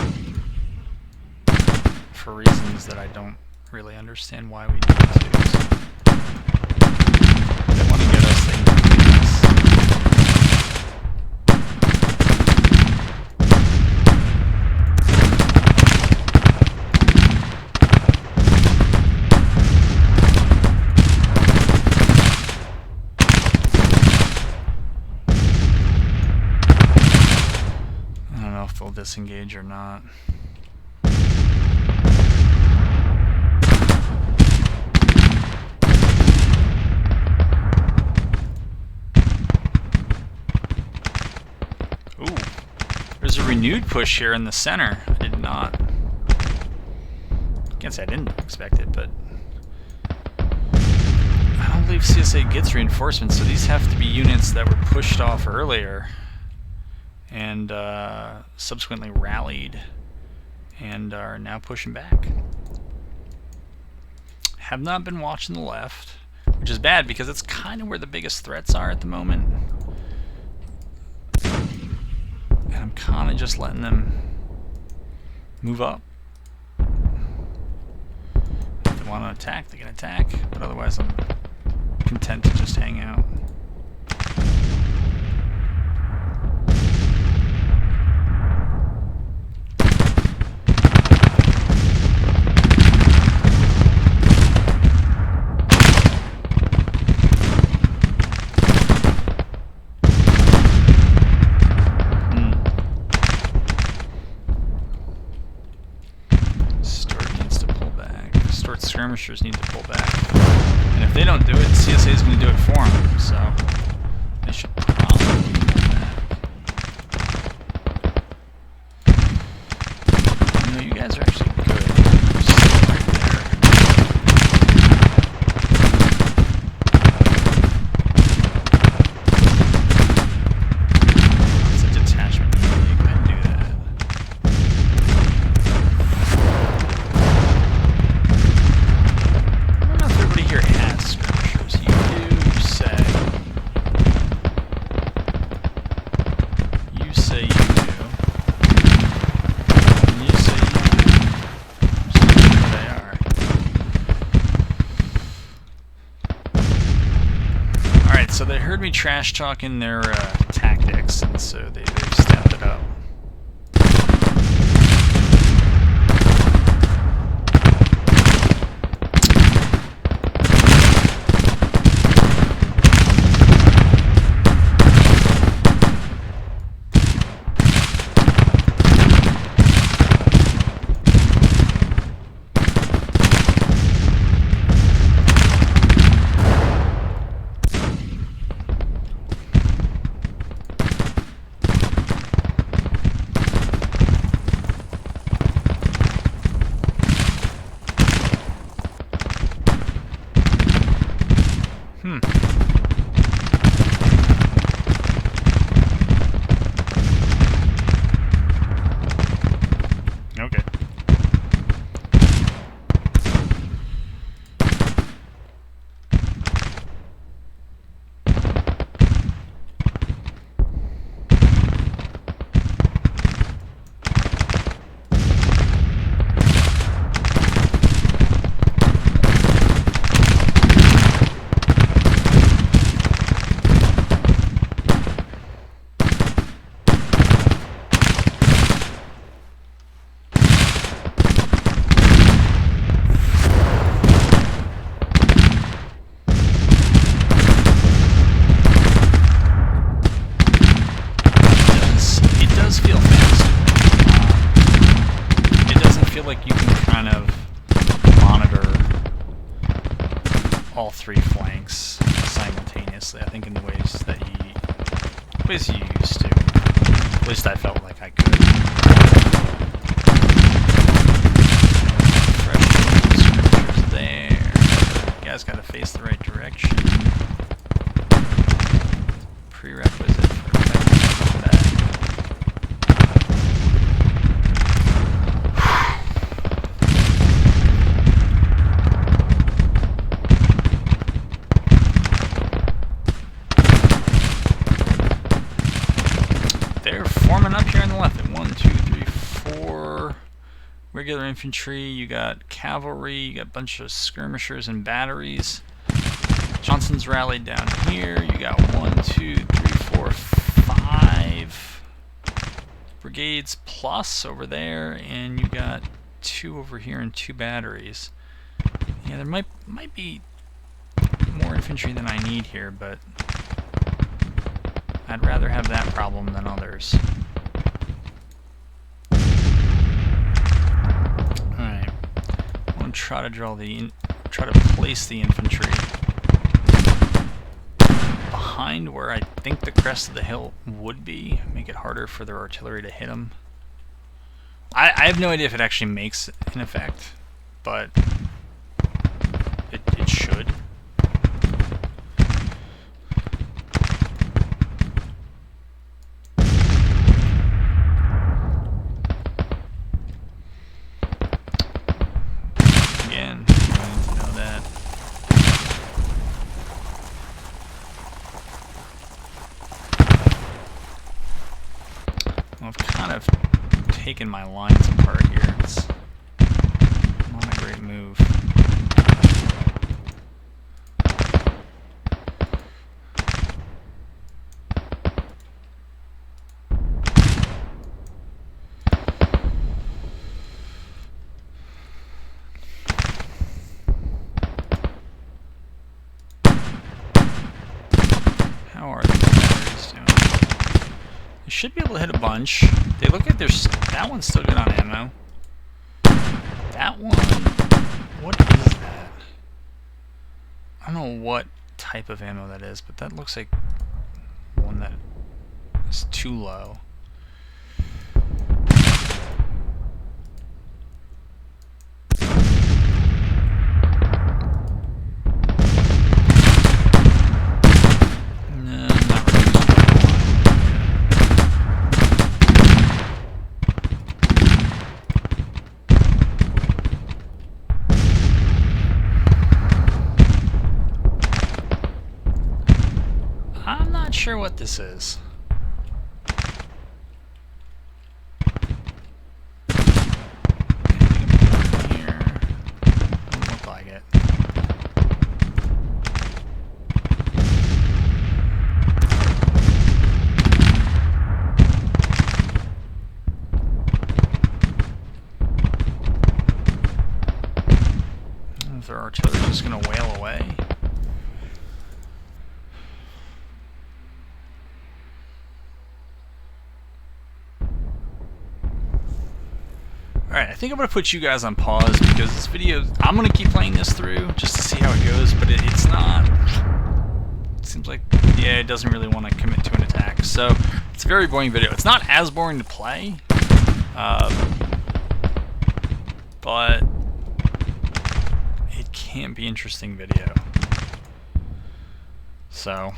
For reasons that I don't really understand why we need to. They want to get us things. They'll disengage or not. Ooh, there's a renewed push here in the center. I did not. Can't say I didn't expect it, but I don't believe CSA gets reinforcements, so these have to be units that were pushed off earlier and subsequently rallied and are now pushing back. Have not been watching the left, which is bad because it's kind of where the biggest threats are at the moment. And I'm kind of just letting them move up. If they want to attack, they can attack, but otherwise I'm content to just hang out. Skirmishers need to pull back, and if they don't do it, CSA is going to do it for them, so they should probably pull back. You know, you guys are actually good. Just right there. It's a detachment. You can go ahead and do that. Here has skirmishers. You do say. You say you do. And you say you do. So there they are. Alright, so they heard me trash talking their tactics, and so they've stepped it up. Okay. all three flanks simultaneously. I think in the ways that ways you used to. At least I felt like I could. Fresh scriptures there. You guys got to face the right direction. Prerequisite for effective combat. They're forming up here on the left at 1, 2, 3, 4 regular infantry. You got cavalry, you got a bunch of skirmishers and batteries. Johnson's rallied down here. You got 1, 2, 3, 4, 5 brigades plus over there, and you got 2 over here and 2 batteries. Yeah, there might be more infantry than I need here, but I'd rather have that problem than others. Alright. I want to try to place the infantry behind where I think the crest of the hill would be. Make it harder for their artillery to hit them. I have no idea if it actually makes an effect, but it should. I've kind of taken my lines apart here. It's not a great move. How are these batteries doing? You should be able to hit a bunch. They look like there's... That one's still good on ammo. That one... What is that? I don't know what type of ammo that is, but that looks like one that is too low. Not sure what this is. Here. Doesn't look like it. If their artillery's just gonna wail away. Alright, I think I'm going to put you guys on pause because this video, I'm going to keep playing this through just to see how it goes, but it's not, it seems like, yeah, it doesn't really want to commit to an attack, so it's a very boring video. It's not as boring to play, but it can be interesting video. So,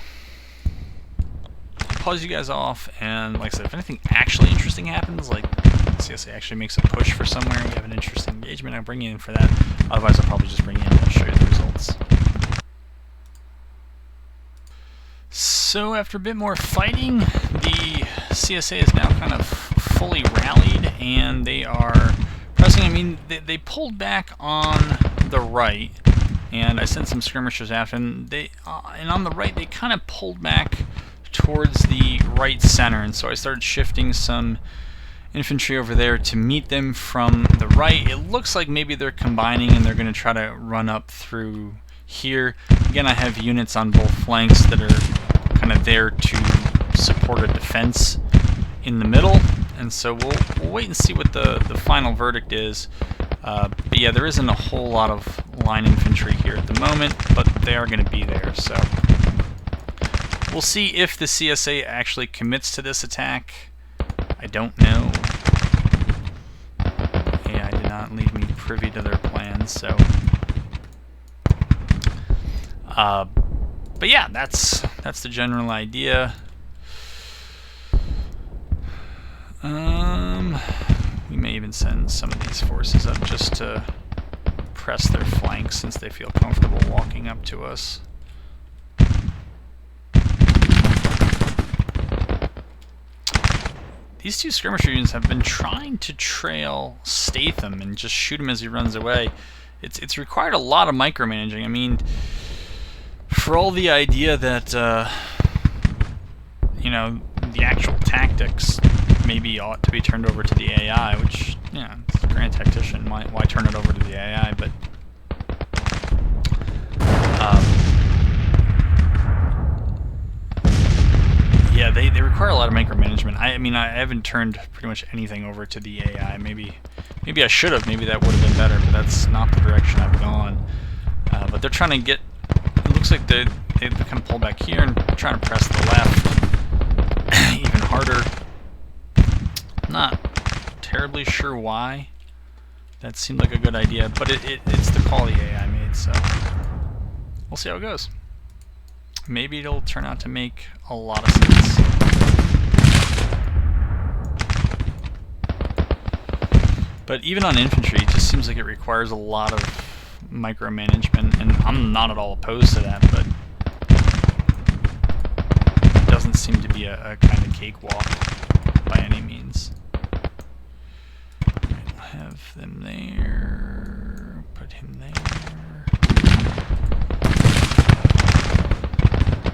I'll pause you guys off, and like I said, if anything actually interesting happens, like CSA actually makes a push for somewhere, we have an interesting engagement, I'll bring you in for that. Otherwise, I'll probably just bring you in and show you the results. So, after a bit more fighting, the CSA is now kind of fully rallied, and they are pressing. I mean, they pulled back on the right, and I sent some skirmishers after, and on the right, they kind of pulled back towards the right center, and so I started shifting some infantry over there to meet them from the right. It looks like maybe they're combining and they're going to try to run up through here. Again, I have units on both flanks that are kind of there to support a defense in the middle, and so we'll wait and see what the final verdict is. But yeah, there isn't a whole lot of line infantry here at the moment, but they are going to be there, so we'll see if the CSA actually commits to this attack. I don't know. AI did not leave me privy to their plans, so but yeah, that's the general idea. We may even send some of these forces up just to press their flanks since they feel comfortable walking up to us. These two skirmisher units have been trying to trail Statham and just shoot him as he runs away. It's required a lot of micromanaging. I mean, for all the idea that you know, the actual tactics maybe ought to be turned over to the AI, which, yeah, it's a grand tactician. Why turn it over to the AI? But yeah, they require a lot of micromanagement. I mean, I haven't turned pretty much anything over to the AI. Maybe I should have. Maybe that would have been better, but that's not the direction I've gone. But they're trying to get. It looks like they kind of pull back here and trying to press the left even harder. Not terribly sure why. That seemed like a good idea, but it's the call the AI made, so we'll see how it goes. Maybe it'll turn out to make a lot of sense. But even on infantry, it just seems like it requires a lot of micromanagement, and I'm not at all opposed to that, but it doesn't seem to be a kind of cakewalk by any means. Alright, we'll have them there, put him there.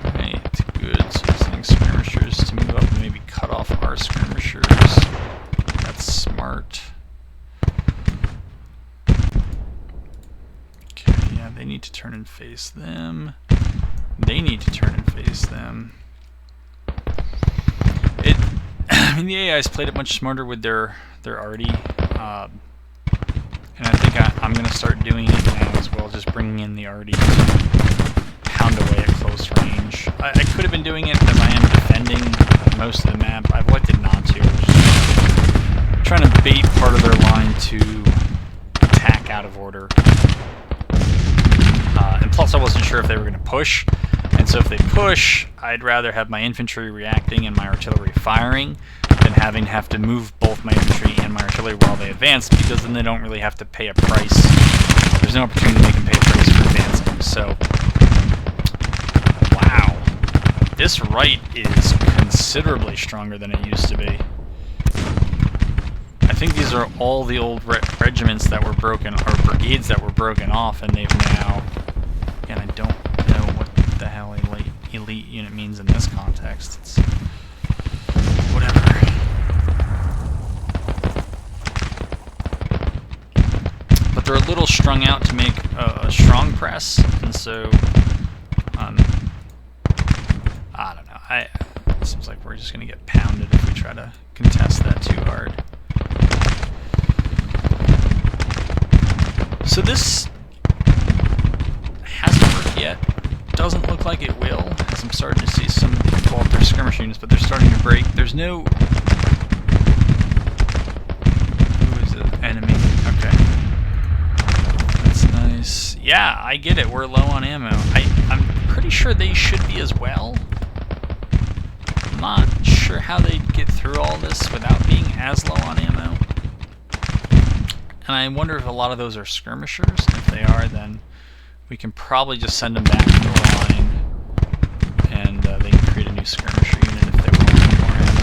Alright, good. So using skirmishers to move up and maybe cut off our skirmishers. That's smart. Yeah, they need to turn and face them. They need to turn and face them. I mean, the AI's played it much smarter with their arty, and I think I'm going to start doing it now as well, just bringing in the arty to pound away at close range. I could have been doing it as I am defending most of the map. I've elected not to. I'm trying to bait part of their line to attack out of order. And plus I wasn't sure if they were going to push, and so if they push, I'd rather have my infantry reacting and my artillery firing than having to have to move both my infantry and my artillery while they advance, because then they don't really have to pay a price. There's no opportunity they can pay a price for advancing. So, wow, this right is considerably stronger than it used to be. I think these are all the old regiments that were broken, or brigades that were broken off, and they've now, and I don't know what the hell elite unit means in this context. It's whatever. But they're a little strung out to make a strong press, and so I don't know. It seems like we're just going to get pounded if we try to contest that too hard. So this hasn't worked yet. Doesn't look like it will, as I'm starting to see some people out there skirmish units, but they're starting to break. There's no... Who is the enemy? Okay. That's nice. Yeah, I get it. We're low on ammo. I'm pretty sure they should be as well. I'm not sure how they'd get through all this without being as low on ammo. And I wonder if a lot of those are skirmishers, and if they are, then we can probably just send them back to the line, and they can create a new skirmisher unit if they want more ammo.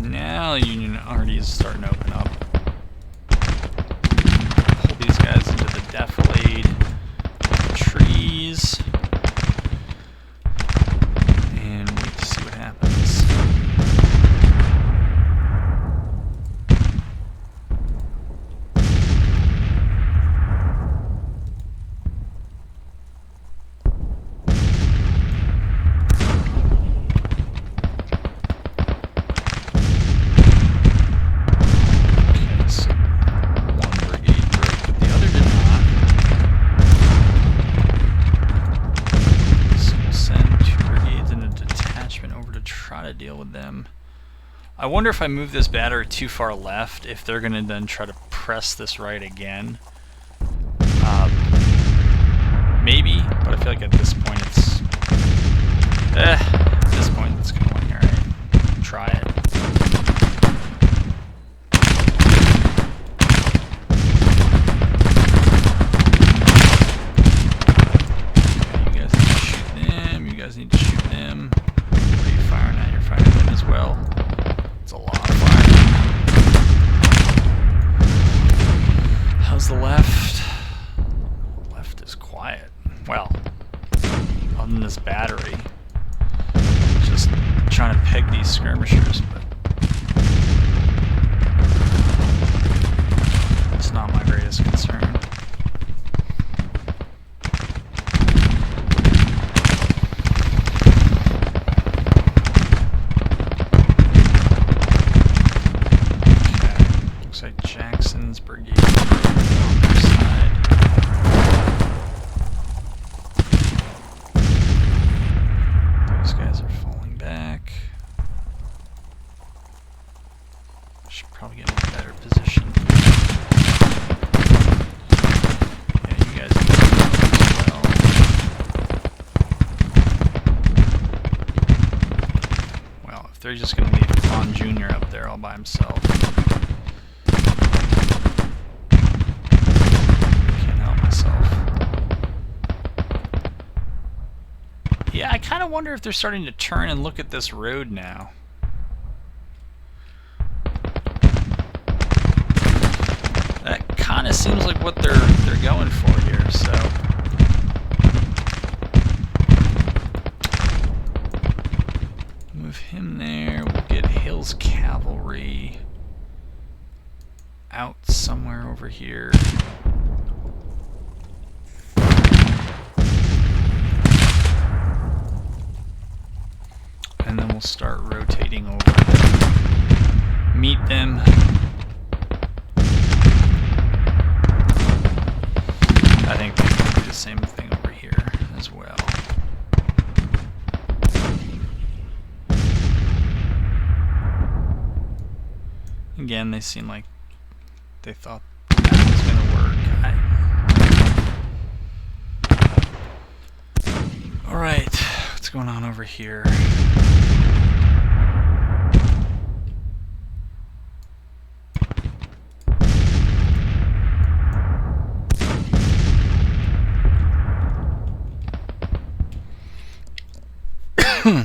Now the Union already is starting to open up. Pull these guys into the death lead. I wonder if I move this battery too far left, if they're going to then try to press this right again. Maybe, but I feel like at this point it's... at this point it's kind of like, alright, try it. You guys need to shoot them. What are you firing at? You're firing at them as well. It's a lot of fire. How's the left? Left is quiet. Well, other than this battery. Just trying to peg these skirmishers, but it's not my greatest concern. Jackson's brigade on their side. Those guys are falling back. Should probably get in a better position. Yeah, you guys need to go as well. Well, if they're just going to leave Khan Jr. up there all by himself. Yeah, I kind of wonder if they're starting to turn and look at this road now. That kind of seems like what they're going for here, so. Move him there. We'll get Hill's cavalry out somewhere over here. And then we'll start rotating over. Meet them. I think we can do the same thing over here as well. Again, they seem like they thought that was going to work. Alright, what's going on over here? You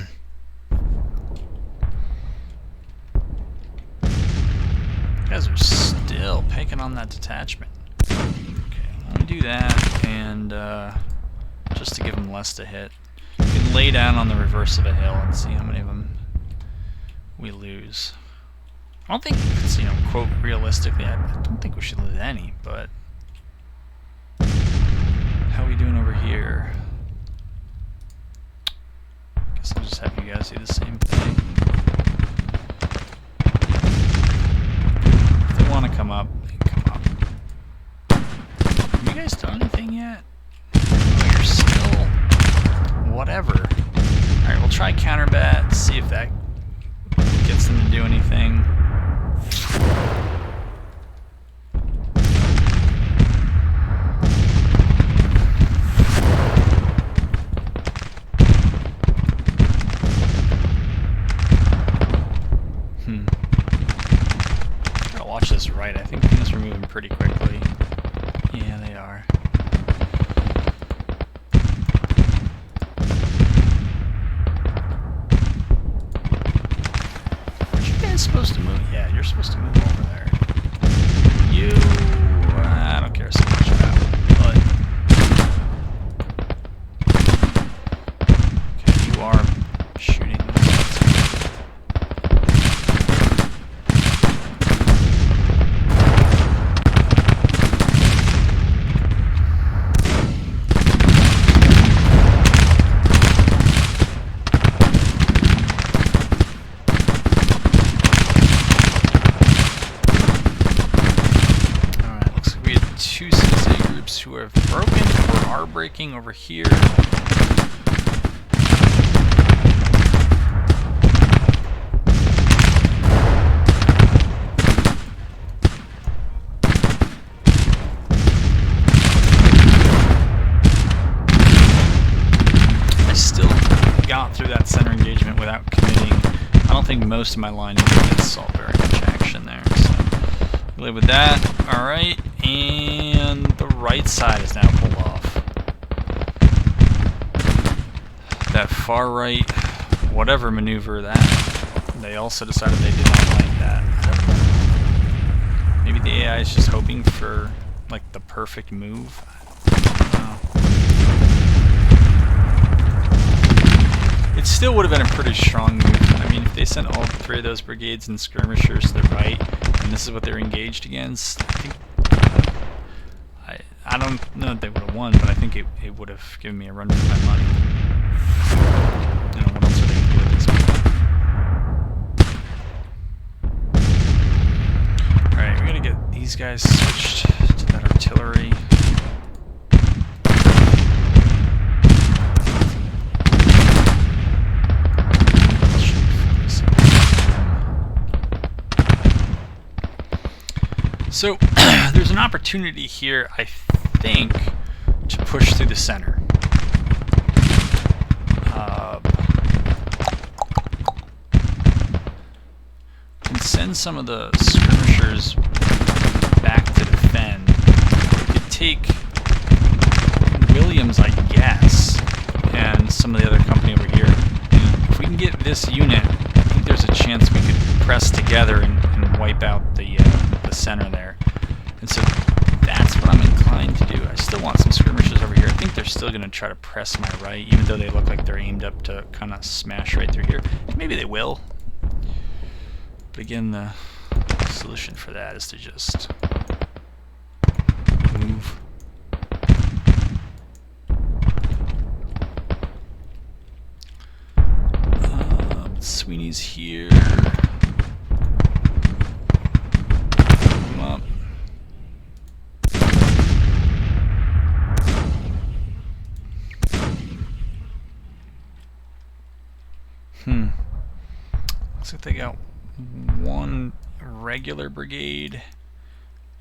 guys are still picking on that detachment. Okay, let me do that, and just to give them less to hit. You can lay down on the reverse of a hill and see how many of them we lose. I don't think it's, quote, realistically, I don't think we should lose any, but how are we doing over here? Guess I'll just have you guys do the same thing. If they want to come up, they can come up. Have you guys done anything yet? Oh, you're still... whatever. Alright, we'll try counterbat, see if that gets them to do anything. Gotta watch this right. I think things are moving pretty quickly. Yeah, they are. Supposed to move? Yeah, you're supposed to move over there. You, I don't care so much about, but okay, you are shooting those. Who have broken or are breaking over here. think most of my line against saw very much action there. So live with that. Alright, and the right side is now pulled off. That far right, whatever maneuver that, they also decided they did not like that. Maybe the AI is just hoping for like the perfect move. I don't know. It still would have been a pretty strong move. I mean, if they sent all three of those brigades and skirmishers to the right, and this is what they're engaged against, I think I don't know if they would have won, but I think it would have given me a run for my money. You know, what else are they going to do at this point? Alright, we're going to get these guys switched to that artillery. So, there's an opportunity here, I think, to push through the center. Can send some of the skirmishers back to defend. We could take Williams, I guess, and some of the other company over here. And if we can get this unit, I think there's a chance we could press together and wipe out the center there. And so that's what I'm inclined to do. I still want some skirmishers over here. I think they're still going to try to press my right, even though they look like they're aimed up to kind of smash right through here. Maybe they will. But again, the solution for that is to just move. Sweeney's here. Come up. Looks like they got one regular brigade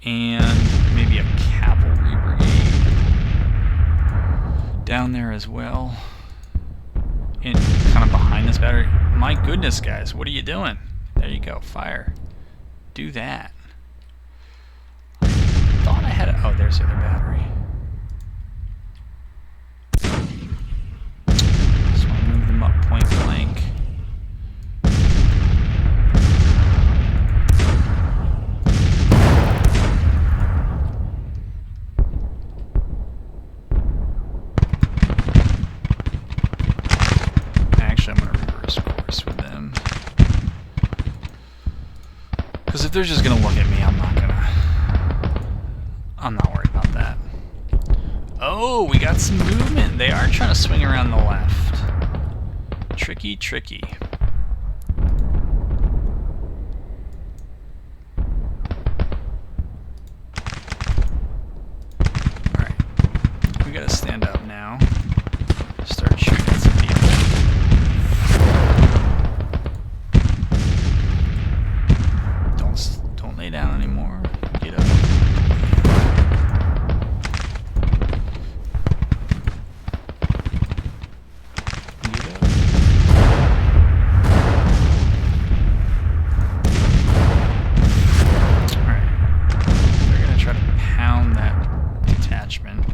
and maybe a cavalry brigade down there as well. In, kind of behind this battery. My goodness, guys, what are you doing? There you go, fire. Do that. I thought I had a... Oh, there's the other battery. Just want to move them up point blank. Because if they're just gonna look at me, I'm not worried about that. Oh, we got some movement. They are trying to swing around the left. Tricky, tricky. Alright. We gotta stand up now. Start shooting at some people. Don't lay down anymore. Get up. Get up. Alright. They're gonna try to pound that detachment.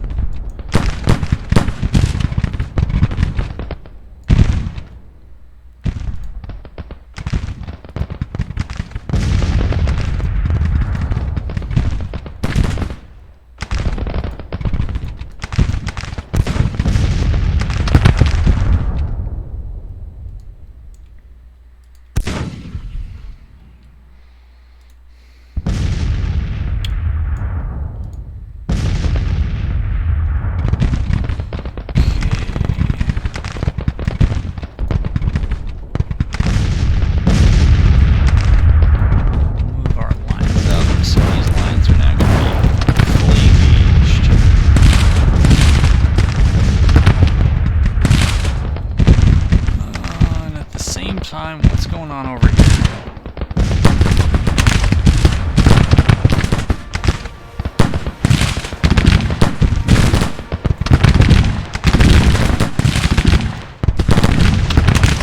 What's going on over here?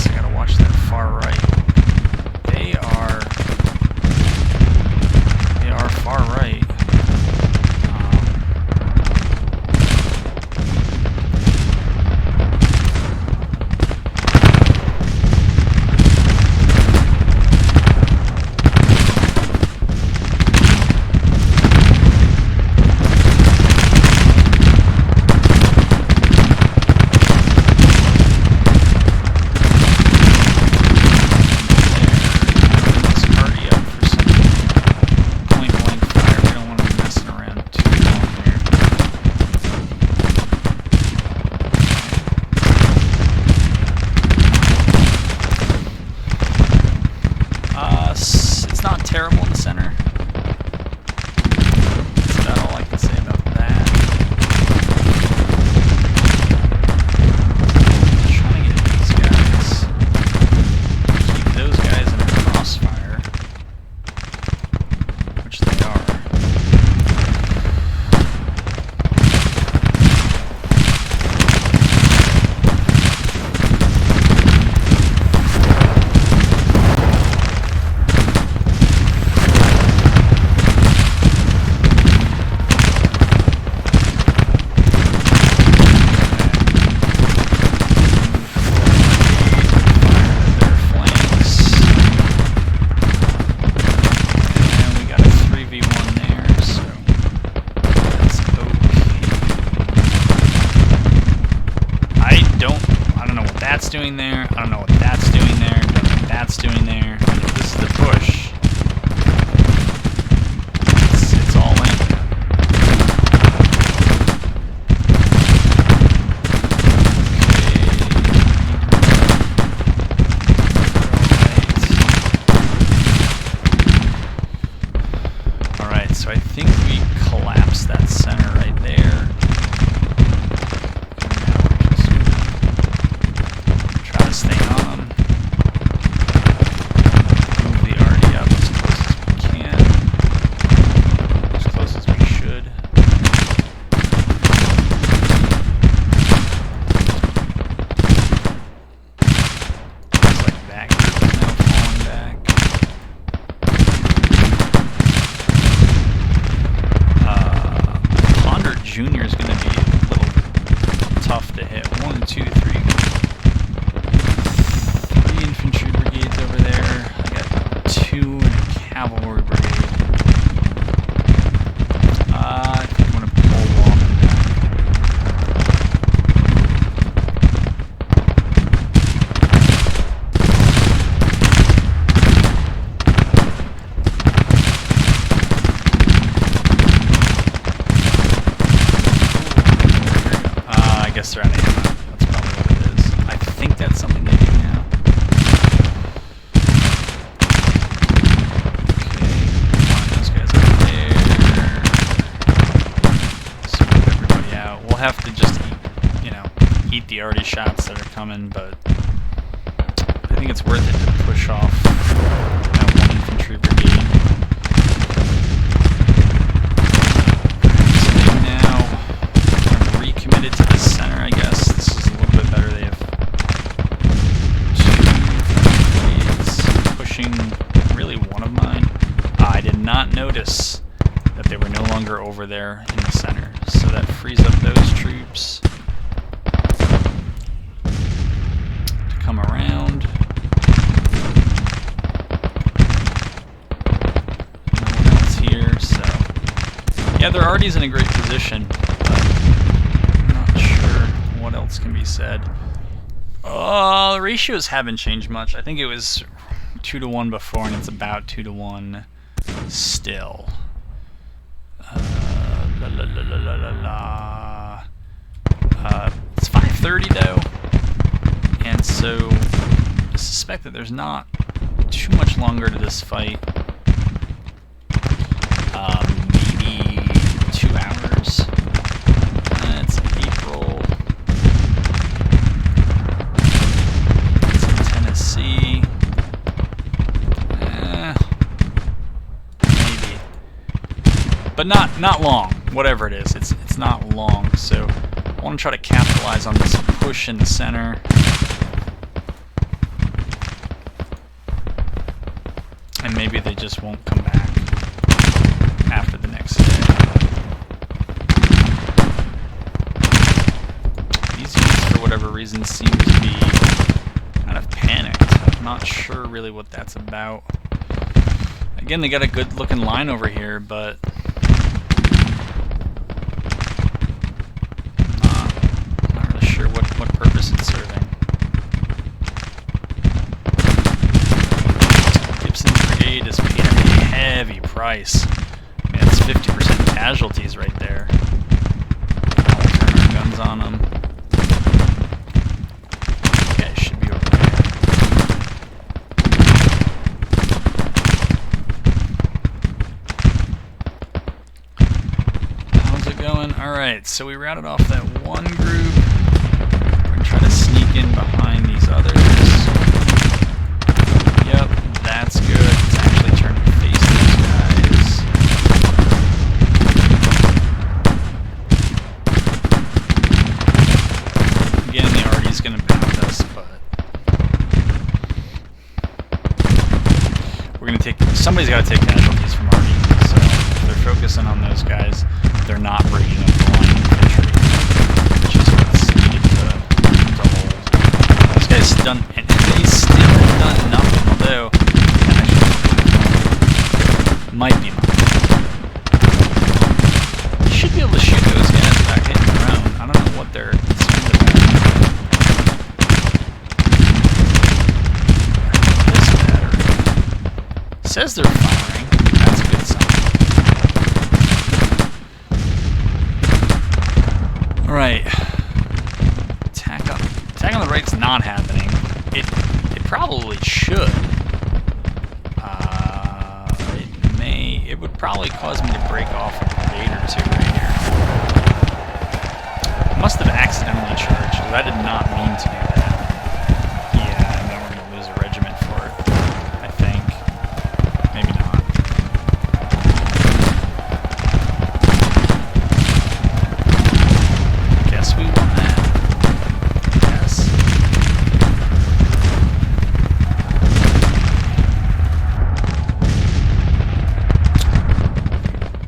I gotta watch that far right. that's doing there. I don't know what that's doing there. Don't know what that's doing there. If this is the push, it's all in. Alright, so I think we collapsed that center right there. Stay on. Move the RD up as close as we can. As close as we should. Looks like that group is now falling back. Ponder Jr. is going to be a little tough to hit. 1, 2, 3. Infantry brigades over there. I got 2 and a cavalry brigade. I think I'm going to pull along in that. I guess they're out of ammo. That's probably what it is. I think that's something they do now. Have to just eat the arty shots that are coming, but I think it's worth it to push off that 1 infantry brigade. So now I'm recommitted to the center, I guess. This is a little bit better. They have 2 brigades pushing really one of mine. I did not notice that they were no longer over there in the center. So that frees up those troops to come around. No one else here, so yeah, their arty's in a great position, but I'm not sure what else can be said. Oh, the ratios haven't changed much. I think it was 2 to 1 before, and it's about 2 to 1 still. It's 5:30 though, and so I suspect that there's not too much longer to this fight. Maybe 2 hours. It's April. It's in Tennessee. Maybe, but not long. Whatever it is, it's not long. So I want to try to capitalize on this push in the center. And maybe they just won't come back after the next day. These units, for whatever reason, seem to be kind of panicked. I'm not sure really what that's about. Again, they got a good looking line over here, but what purpose it's serving. Gibson's brigade is paying a heavy price. Man, it's 50% casualties right there. I'll turn our guns on them. Okay, should be over there. How's it going? Alright, so we routed off that one group. Try to sneak in behind these others. Yep, that's good. It's actually turning to face these guys. Again, the arty's going to pound us, but we're going to take. Somebody's got to take casualties from arty. So if they're focusing on those guys, they're not breaking up the line infantry, which is what's needed to hold. Those guys done, and they still have done nothing, although actually might be mine. You should be able to shoot those guys without hitting their own. I don't know what they're concerned about. says they're firing. That's a good sign. Alright. Attack on the right's not happening. It probably should. It would probably cause me to break off a brigade or two right here. Must have accidentally charged, because I did not mean to do that. Yeah, and then we're going to lose a regiment for it, I think. Maybe not. Guess we won that. Yes.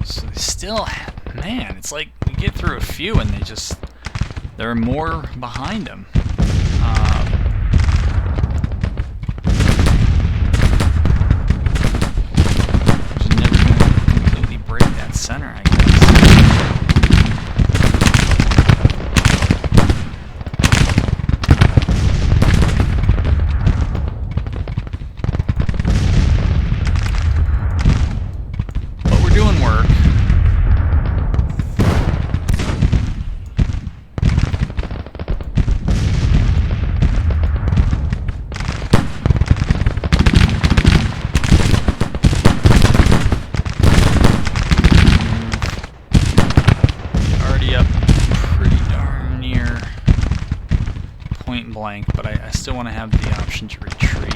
So they still... Man, it's like we get through a few and there are more behind them. Just never going to completely break that center, I guess. But we're doing work. Blank, but I still want to have the option to retreat.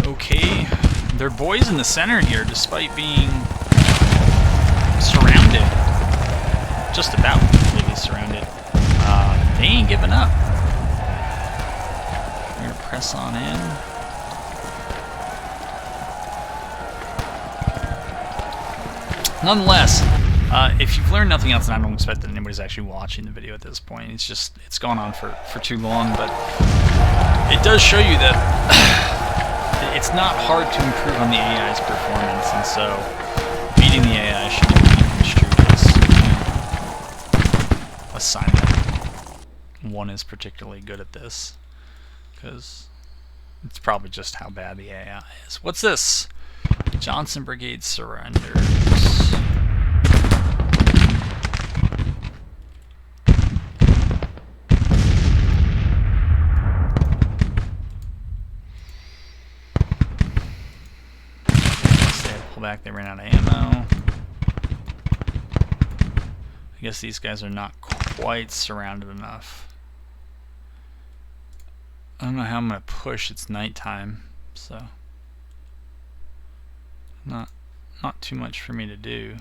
Okay, they're boys in the center here, despite being surrounded. Just about completely surrounded. They ain't giving up. Press on in. Nonetheless, if you've learned nothing else, and I don't expect that anybody's actually watching the video at this point, it's gone on for too long, but it does show you that it's not hard to improve on the AI's performance, and so beating the AI should be construed as a sign that one is particularly good at this. Because it's probably just how bad the AI is. What's this? Johnson Brigade surrenders. They had to pull back, they ran out of ammo. I guess these guys are not quite surrounded enough. I don't know how I'm going to push. It's nighttime, so not too much for me to do.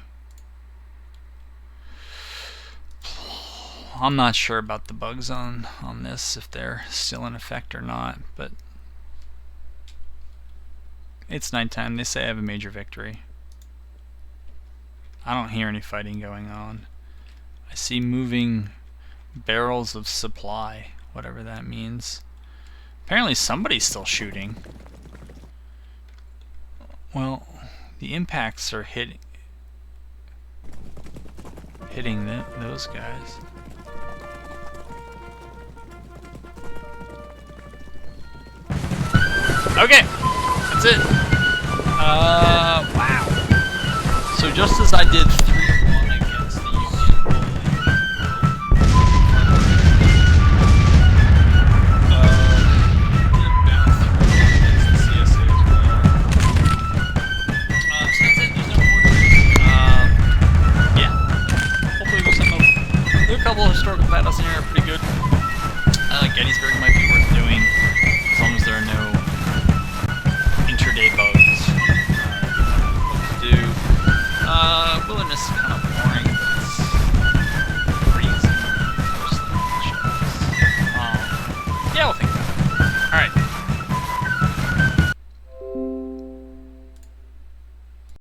I'm not sure about the bugs on this, if they're still in effect or not, but it's nighttime. They say I have a major victory. I don't hear any fighting going on. I see moving barrels of supply, whatever that means. Apparently somebody's still shooting. Well, the impacts are hitting those guys. Okay, that's it. Wow. So just as I did